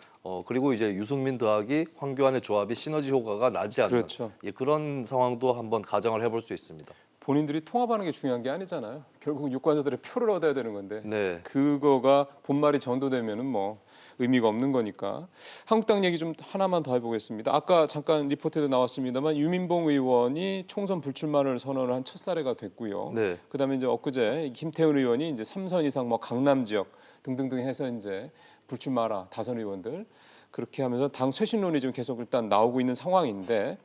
그리고 이제 유승민 더하기 황교안의 조합이 시너지 효과가 나지 않는 그렇죠. 그런 상황도 한번 가정을 해볼 수 있습니다. 본인들이 통합하는 게 중요한 게 아니잖아요. 결국 유권자들의 표를 얻어야 되는 건데 네. 그거가 본말이 전도되면은 뭐 의미가 없는 거니까. 한국당 얘기 좀 하나만 더 해보겠습니다. 아까 잠깐 리포트에도 나왔습니다만 유민봉 의원이 총선 불출마를 선언을 한 첫 사례가 됐고요. 네. 그다음에 이제 엊그제 김태훈 의원이 이제 3선 이상 뭐 강남 지역 등등등 해서 이제 불출마라 다선 의원들 그렇게 하면서 당 쇄신론이 좀 계속 일단 나오고 있는 상황인데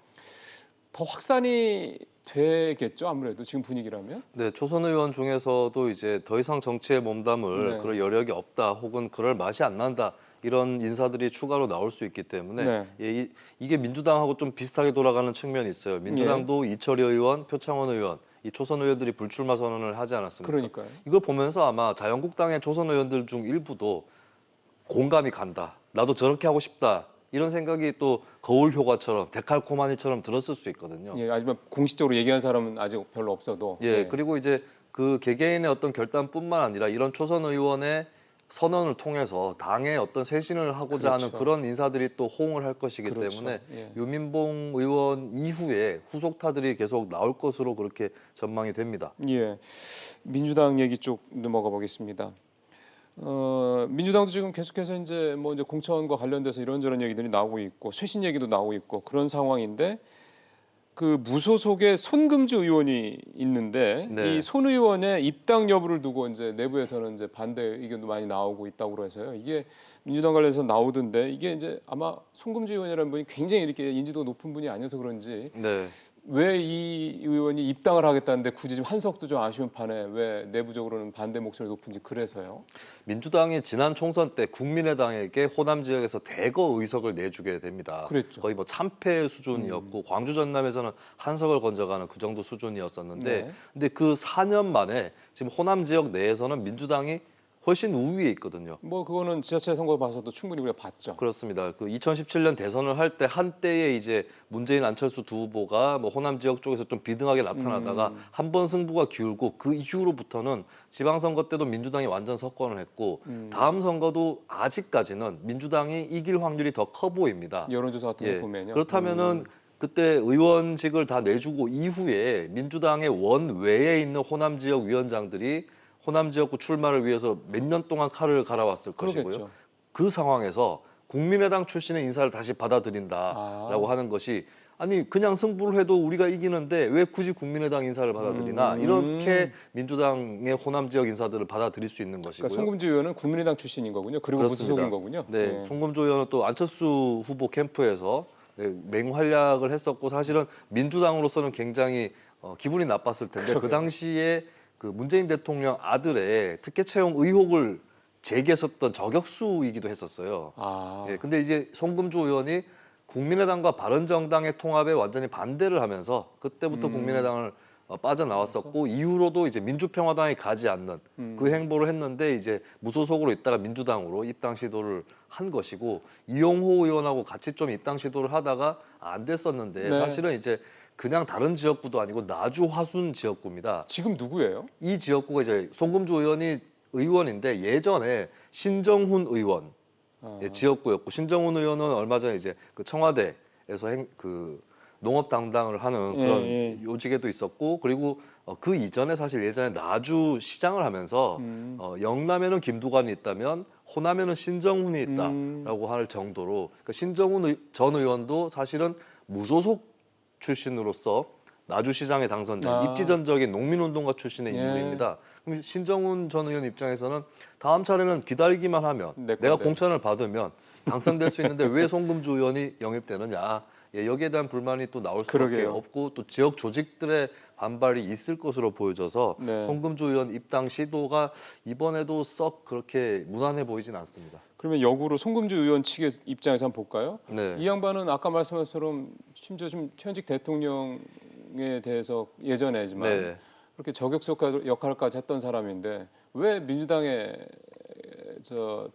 더 확산이 되겠죠 아무래도 지금 분위기라면. 네, 초선 의원 중에서도 이제 더 이상 정치에 몸담을 네. 그럴 여력이 없다, 혹은 그럴 맛이 안 난다 이런 인사들이 추가로 나올 수 있기 때문에 네. 이게 민주당하고 좀 비슷하게 돌아가는 측면이 있어요. 민주당도 이철희 의원, 표창원 의원 이 초선 의원들이 불출마 선언을 하지 않았습니까? 그러니까요. 이걸 보면서 아마 자유한국당의 초선 의원들 중 일부도 공감이 간다. 나도 저렇게 하고 싶다. 이런 생각이 또 거울 효과처럼 데칼코마니처럼 들었을 수 있거든요. 예, 하지만 공식적으로 얘기한 사람은 아직 별로 없어도. 예, 그리고 이제 그 개개인의 어떤 결단뿐만 아니라 이런 초선 의원의 선언을 통해서 당의 어떤 쇄신을 하고자 그렇죠. 하는 그런 인사들이 또 호응을 할 것이기 그렇죠. 때문에 예. 유민봉 의원 이후에 후속타들이 계속 나올 것으로 그렇게 전망이 됩니다. 예, 민주당 얘기 쪽 넘어가 보겠습니다. 민주당도 지금 계속해서 이제 뭐 이제 공천과 관련돼서 이런저런 얘기들이 나오고 있고 쇄신 얘기도 나오고 있고 그런 상황인데 그 무소속의 손금주 의원이 있는데 네. 이 손 의원의 입당 여부를 두고 이제 내부에서는 이제 반대 의견도 많이 나오고 있다고 그래서요. 이게 민주당 관련해서 나오던데 이게 이제 아마 손금주 의원이라는 분이 굉장히 이렇게 인지도 높은 분이 아니어서 그런지 네. 왜 이 의원이 입당을 하겠다는데 굳이 좀 한석도 좀 아쉬운 판에 왜 내부적으로는 반대 목소리 높은지 그래서요. 민주당이 지난 총선 때 국민의당에게 호남 지역에서 대거 의석을 내주게 됩니다. 그랬죠. 거의 뭐 참패 수준이었고 광주 전남에서는 한석을 건져가는 그 정도 수준이었었는데 네. 근데 그 4년 만에 지금 호남 지역 내에서는 민주당이 훨씬 우위에 있거든요. 뭐 그거는 지자체 선거 봐서도 충분히 우리가 봤죠. 그렇습니다. 그 2017년 대선을 할 때 한때에 이제 문재인 안철수 두 후보가 뭐 호남 지역 쪽에서 좀 비등하게 나타나다가 한 번 승부가 기울고 그 이후로부터는 지방선거 때도 민주당이 완전 석권을 했고 다음 선거도 아직까지는 민주당이 이길 확률이 더 커 보입니다. 여론조사 같은 거 보면요. 그렇다면은 그때 의원직을 다 내주고 이후에 민주당의 원외에 있는 호남 지역 위원장들이 호남 지역구 출마를 위해서 몇 년 동안 칼을 갈아왔을 것이고요. 그러겠죠. 그 상황에서 국민의당 출신의 인사를 다시 받아들인다라고 하는 것이 아니 그냥 승부를 해도 우리가 이기는데 왜 굳이 국민의당 인사를 받아들이나 이렇게 민주당의 호남 지역 인사들을 받아들일 수 있는 것이고요. 그러니까 송금주 의원은 국민의당 출신인 거군요. 그리고 그렇습니다. 무소속인 거군요. 네, 송금주 의원은 또 안철수 후보 캠프에서 맹활약을 했었고 사실은 민주당으로서는 굉장히 기분이 나빴을 텐데 그 당시에 그 문재인 대통령 아들의 특혜 채용 의혹을 제기했었던 저격수이기도 했었어요. 예, 근데 이제 송금주 의원이 국민의당과 바른정당의 통합에 완전히 반대를 하면서 그때부터 국민의당을 빠져나왔었고 이후로도 이제 민주평화당에 가지 않는 그 행보를 했는데 이제 무소속으로 있다가 민주당으로 입당 시도를 한 것이고 이용호 의원하고 같이 좀 입당 시도를 하다가 안 됐었는데 네. 사실은 이제 그냥 다른 지역구도 아니고 나주 화순 지역구입니다. 지금 누구예요? 이 지역구가 이제 송금주 의원이 의원인데 예전에 신정훈 의원 지역구였고 신정훈 의원은 얼마 전에 이제 그 청와대에서 그 농업 담당을 하는 그런 요직에도 있었고 그리고 그 이전에 사실 예전에 나주 시장을 하면서 영남에는 김두관이 있다면 호남에는 신정훈이 있다라고 할 정도로 그러니까 신정훈 전 의원도 사실은 무소속 출신으로서 나주시장의 당선자, 입지전적인 농민운동가 출신의 인물입니다. 그럼 신정훈 전 의원 입장에서는 다음 차례는 기다리기만 하면 내가 공천을 받으면 당선될 수 있는데 왜 송금주 의원이 영입되느냐. 예, 여기에 대한 불만이 또 나올 수밖에 없고 또 지역 조직들의 반발이 있을 것으로 보여져서 송금주 의원 입당 시도가 이번에도 썩 그렇게 무난해 보이진 않습니다. 그러면 역으로 송금주 의원 측의 입장에서 한번 볼까요? 네. 이 양반은 아까 말씀하신 것처럼 심지어 좀 현직 대통령에 대해서 예전에지만 그렇게 저격수 역할까지 했던 사람인데 왜 민주당에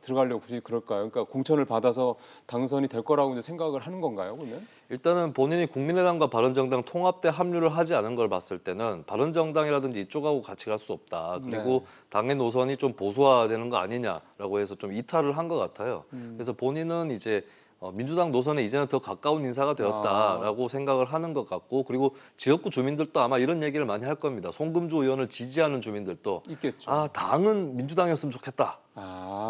들어가려고 굳이 그럴까요? 그러니까 공천을 받아서 당선이 될 거라고 이제 생각을 하는 건가요, 그러면? 일단은 본인이 국민의당과 바른정당 통합대 합류를 하지 않은 걸 봤을 때는 바른정당이라든지 이쪽하고 같이 갈 수 없다. 그리고 당의 노선이 좀 보수화되는 거 아니냐라고 해서 좀 이탈을 한 것 같아요. 그래서 본인은 이제 민주당 노선에 이제는 더 가까운 인사가 되었다라고 생각을 하는 것 같고 그리고 지역구 주민들도 아마 이런 얘기를 많이 할 겁니다. 송금주 의원을 지지하는 주민들도 있겠죠. 당은 민주당이었으면 좋겠다.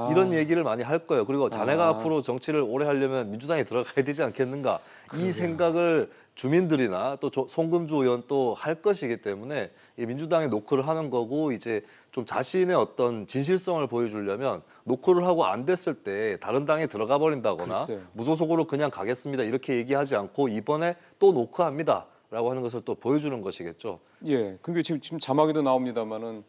이런 얘기를 많이 할 거예요. 그리고 자네가 앞으로 정치를 오래 하려면 민주당에 들어가야 되지 않겠는가. 이 생각을 주민들이나 또 송금주 의원 또 할 것이기 때문에 이 민주당에 노크를 하는 거고 이제 좀 자신의 어떤 진실성을 보여주려면 노크를 하고 안 됐을 때 다른 당에 들어가 버린다거나 무소속으로 그냥 가겠습니다 이렇게 얘기하지 않고 이번에 또 노크합니다라고 하는 것을 또 보여주는 것이겠죠. 예, 그게 지금 자막에도 나옵니다만은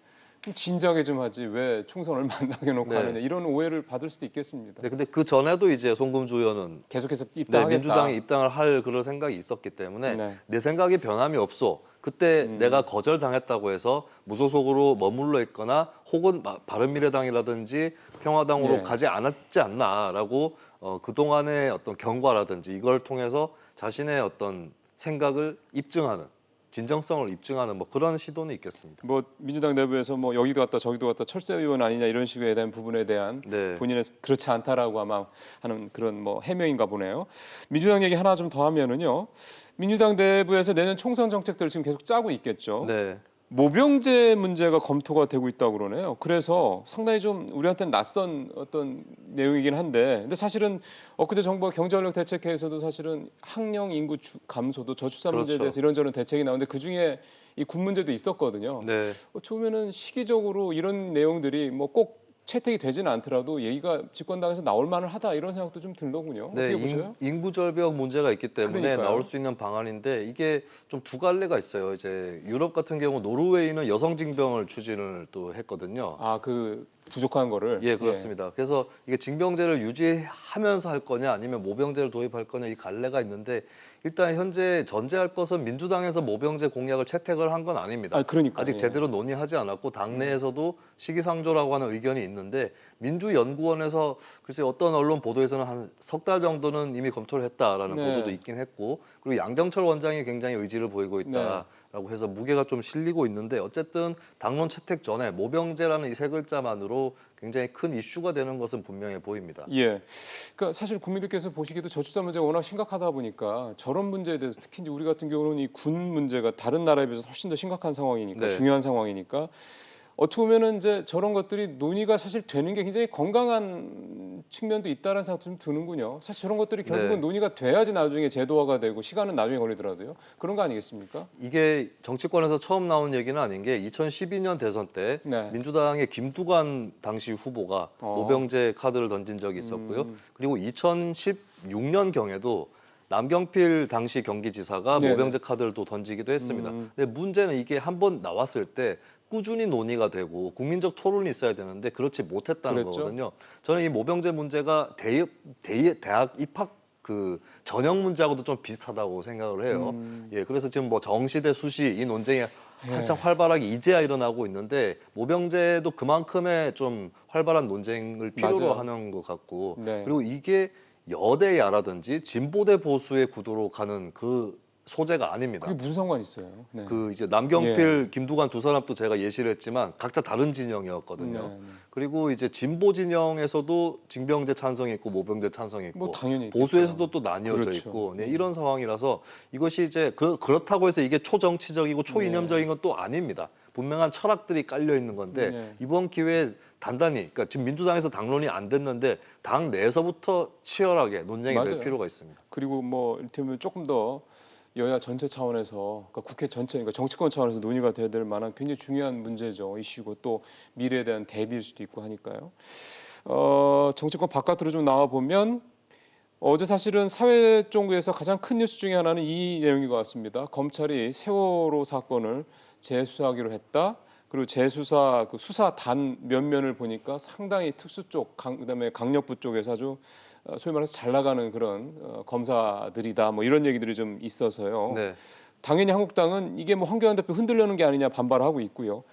진지하게 좀 하지 왜 총선을 만나게 놓고 하느냐 이런 오해를 받을 수도 있겠습니다. 네, 근데 그 전에도 이제 송금주 의원은 계속해서 입당하겠다. 민주당에 입당을 할 그런 생각이 있었기 때문에 내 생각에 변함이 없어. 그때 내가 거절당했다고 해서 무소속으로 머물러 있거나 혹은 바른미래당이라든지 평화당으로 가지 않았지 않나라고 그동안의 어떤 경과라든지 이걸 통해서 자신의 어떤 생각을 입증하는 진정성을 입증하는 뭐 그런 시도는 있겠습니다. 뭐 민주당 내부에서 뭐 여기도 갔다 저기도 갔다 철새 의원 아니냐 이런 식에 대한 부분에 대한 본인의 그렇지 않다라고 아마 하는 그런 뭐 해명인가 보네요. 민주당 얘기 하나 좀 더 하면은요. 민주당 내부에서 내년 총선 정책들을 지금 계속 짜고 있겠죠. 네. 모병제 문제가 검토가 되고 있다고 그러네요. 그래서 상당히 좀 우리한테는 낯선 어떤 내용이긴 한데, 근데 사실은 엊그제 정부가 경제원력 대책회에서도 사실은 학령 인구 감소도 저출산 문제에 그렇죠. 대해서 이런저런 대책이 나오는데 그 중에 이 군 문제도 있었거든요. 네. 어찌 보면은 시기적으로 이런 내용들이 뭐 꼭 채택이 되지는 않더라도 얘기가 집권당에서 나올 만을 하다 이런 생각도 좀 들더군요. 네, 어떻게 보세요? 인구 절벽 문제가 있기 때문에 그러니까요. 나올 수 있는 방안인데 이게 좀 두 갈래가 있어요. 이제 유럽 같은 경우 노르웨이는 여성 징병을 추진을 또 했거든요. 아, 그 부족한 거를. 예, 그렇습니다. 그래서 이게 징병제를 유지하면서 할 거냐 아니면 모병제를 도입할 거냐 이 갈래가 있는데 일단 현재 전제할 것은 민주당에서 모병제 공약을 채택을 한 건 아닙니다. 아, 그러니까요. 아직 제대로 논의하지 않았고 당내에서도 시기상조라고 하는 의견이 있는데 민주연구원에서 글쎄 어떤 언론 보도에서는 한 석 달 정도는 이미 검토를 했다라는 네. 보도도 있긴 했고 그리고 양정철 원장이 굉장히 의지를 보이고 있다. 라고 해서 무게가 좀 실리고 있는데 어쨌든 당론 채택 전에 모병제라는 이 세 글자만으로 굉장히 큰 이슈가 되는 것은 분명해 보입니다. 예. 그러니까 사실 국민들께서 보시기에도 저출산 문제가 워낙 심각하다 보니까 저런 문제에 대해서 특히 이제 우리 같은 경우는 이 군 문제가 다른 나라에 비해서 훨씬 더 심각한 상황이니까 네. 중요한 상황이니까 어떻게 보면은 이제 저런 것들이 논의가 사실 되는 게 굉장히 건강한 측면도 있다는 생각도 좀 드는군요. 사실 저런 것들이 결국은 네. 논의가 돼야지 나중에 제도화가 되고 시간은 나중에 걸리더라도요. 그런 거 아니겠습니까? 이게 정치권에서 처음 나온 얘기는 아닌 게 2012년 대선 때 네. 민주당의 김두관 당시 후보가 모병제 카드를 던진 적이 있었고요. 그리고 2016년 경에도 남경필 당시 경기지사가 네네. 모병제 카드를 또 던지기도 했습니다. 근데 문제는 이게 한번 나왔을 때 꾸준히 논의가 되고 국민적 토론이 있어야 되는데 그렇지 못했다는 그랬죠. 거거든요. 저는 이 모병제 문제가 대학 입학 그 전형 문제하고도 좀 비슷하다고 생각을 해요. 예, 그래서 지금 뭐 정시대 수시 이 논쟁이 한창 활발하게 이제야 일어나고 있는데 모병제도 그만큼의 좀 활발한 논쟁을 필요로 맞아요. 하는 것 같고 네. 그리고 이게 여대야라든지 진보대 보수의 구도로 가는 그 소재가 아닙니다. 그게 무슨 상관이 있어요? 네. 그 이제 남경필, 김두관 두 사람도 제가 예시를 했지만 각자 다른 진영이었거든요. 네, 네. 그리고 이제 진보 진영에서도 징병제 찬성이 있고 모병제 찬성이 있고 뭐 당연히 있겠죠. 보수에서도 또 나뉘어져 그렇죠. 있고 네, 이런 상황이라서 이것이 이제 그렇다고 해서 이게 초정치적이고 초이념적인 건 또 아닙니다. 분명한 철학들이 깔려 있는 건데 네. 이번 기회에 단단히 그러니까 지금 민주당에서 당론이 안 됐는데 당 내에서부터 치열하게 논쟁이 될 맞아요. 필요가 있습니다. 그리고 뭐 이를테면 조금 더 여야 전체 차원에서 그러니까 국회 전체 그러니까 정치권 차원에서 논의가 돼야 될 만한 굉장히 중요한 문제죠. 이슈고 또 미래에 대한 대비일 수도 있고 하니까요. 정치권 바깥으로 좀 나와 보면 어제 사실은 사회 쪽에서 가장 큰 뉴스 중에 하나는 이 내용인 것 같습니다. 검찰이 세월호 사건을 재수사하기로 했다. 그리고 재수사 그 수사단 면면을 보니까 상당히 특수 쪽, 그다음에 강력부 쪽에서 아주 소위 말해서 잘 나가는 그런 검사들이다. 뭐 이런 얘기들이 좀 있어서요. 네. 당연히 한국당은 이게 뭐 황교안 대표 흔들려는 게 아니냐 반발하고 있고요.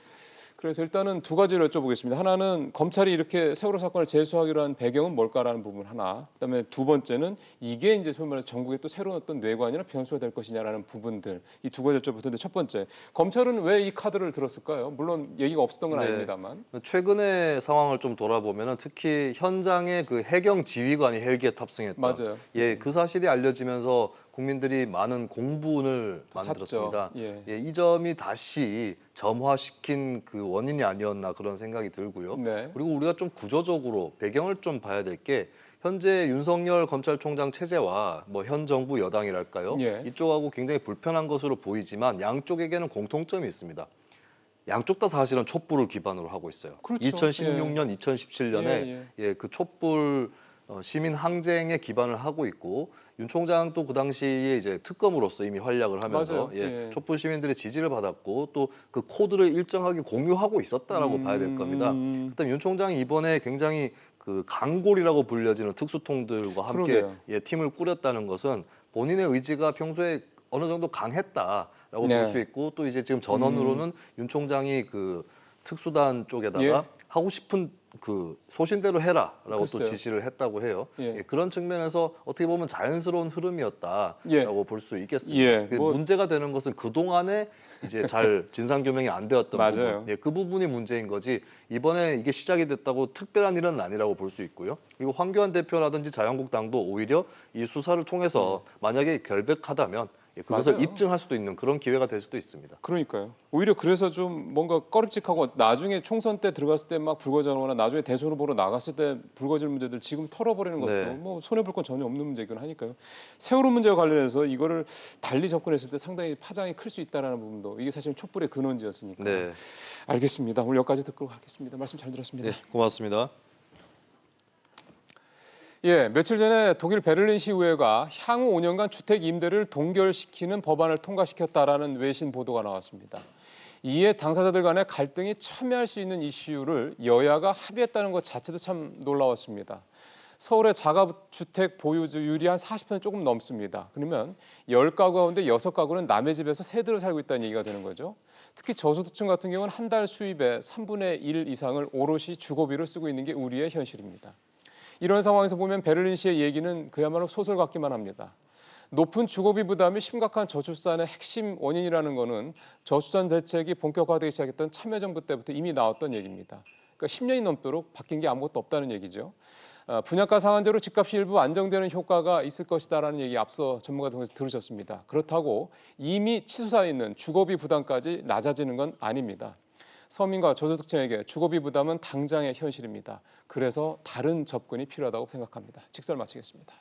그래서 일단은 두 가지를 여쭤보겠습니다. 하나는 검찰이 이렇게 세월호 사건을 재수하기로 한 배경은 뭘까라는 부분 하나. 그다음에 두 번째는 이게 이제 소위 말해서 전국에 또 새로운 어떤 뇌관이나 변수가 될 것이냐라는 부분들. 이 두 가지 여쭤볼 텐데 첫 번째, 검찰은 왜 이 카드를 들었을까요? 물론 얘기가 없었던 건 네. 아닙니다만. 최근의 상황을 좀 돌아보면은 특히 현장에 그 해경 지휘관이 헬기에 탑승했다. 맞아요. 예, 그 사실이 알려지면서 국민들이 많은 공분을 샀죠. 만들었습니다. 예. 예, 이 점이 다시 점화시킨 그 원인이 아니었나 그런 생각이 들고요. 네. 그리고 우리가 좀 구조적으로 배경을 좀 봐야 될 게 현재 윤석열 검찰총장 체제와 뭐 현 정부 여당이랄까요? 예. 이쪽하고 굉장히 불편한 것으로 보이지만 양쪽에게는 공통점이 있습니다. 양쪽 다 사실은 촛불을 기반으로 하고 있어요. 그렇죠. 2016년, 2017년에 예, 예. 그 촛불 시민 항쟁에 기반을 하고 있고 윤 총장도 그 당시에 이제 특검으로서 이미 활약을 하면서 맞아요. 예. 촛불 시민들의 지지를 받았고 또 그 코드를 일정하게 공유하고 있었다라고 봐야 될 겁니다. 그다음 윤 총장이 이번에 굉장히 그 강골이라고 불려지는 특수통들과 함께 그러게요. 팀을 꾸렸다는 것은 본인의 의지가 평소에 어느 정도 강했다라고 네. 볼 수 있고 또 이제 지금 전언으로는 윤 총장이 그 특수단 쪽에다가 예. 하고 싶은 그 소신대로 해라라고 글쎄요. 또 지시를 했다고 해요. 예. 예, 그런 측면에서 어떻게 보면 자연스러운 흐름이었다라고 예. 볼 수 있겠습니다. 예, 근데 뭐- 문제가 되는 것은 그 동안에 이제 잘 진상 규명이 안 되었던 맞아요. 부분, 예, 그 부분이 문제인 거지. 이번에 이게 시작이 됐다고 특별한 일은 아니라고 볼 수 있고요. 그리고 황교안 대표라든지 자유한국당도 오히려 이 수사를 통해서 만약에 결백하다면 그것을 맞아요. 입증할 수도 있는 그런 기회가 될 수도 있습니다. 그러니까요. 오히려 그래서 좀 뭔가 꺼림칙하고 나중에 총선 때 들어갔을 때 막 불거져거나 나중에 대선 후보로 나갔을 때 불거질 문제들 지금 털어버리는 것도 네. 뭐 손해볼 건 전혀 없는 문제이긴 하니까요. 세월호 문제와 관련해서 이거를 달리 접근했을 때 상당히 파장이 클 수 있다는 부분도 이게 사실 촛불의 근원지였으니까. 네, 알겠습니다. 오늘 여기까지 듣고 가겠습니다. 말씀 잘 들었습니다. 네, 고맙습니다. 예, 며칠 전에 독일 베를린 시의회가 향후 5년간 주택 임대를 동결시키는 법안을 통과시켰다라는 외신 보도가 나왔습니다. 이에 당사자들 간의 갈등이 첨예할 수 있는 이슈를 여야가 합의했다는 것 자체도 참 놀라웠습니다. 서울의 자가주택 보유율이 한 40% 조금 넘습니다. 그러면 10가구 가운데 6가구는 남의 집에서 세대로 살고 있다는 얘기가 되는 거죠. 특히 저소득층 같은 경우는 한 달 수입의 3분의 1 이상을 오롯이 주거비로 쓰고 있는 게 우리의 현실입니다. 이런 상황에서 보면 베를린시의 얘기는 그야말로 소설 같기만 합니다. 높은 주거비 부담이 심각한 저출산의 핵심 원인이라는 것은 저출산 대책이 본격화되기 시작했던 참여정부 때부터 이미 나왔던 얘기입니다. 그러니까 10년이 넘도록 바뀐 게 아무것도 없다는 얘기죠. 분양가 상한제로 집값이 일부 안정되는 효과가 있을 것이다라는 얘기 앞서 전문가 통해서 들으셨습니다. 그렇다고 이미 치솟아 있는 주거비 부담까지 낮아지는 건 아닙니다. 서민과 저소득층에게 주거비 부담은 당장의 현실입니다. 그래서 다른 접근이 필요하다고 생각합니다. 직설 마치겠습니다.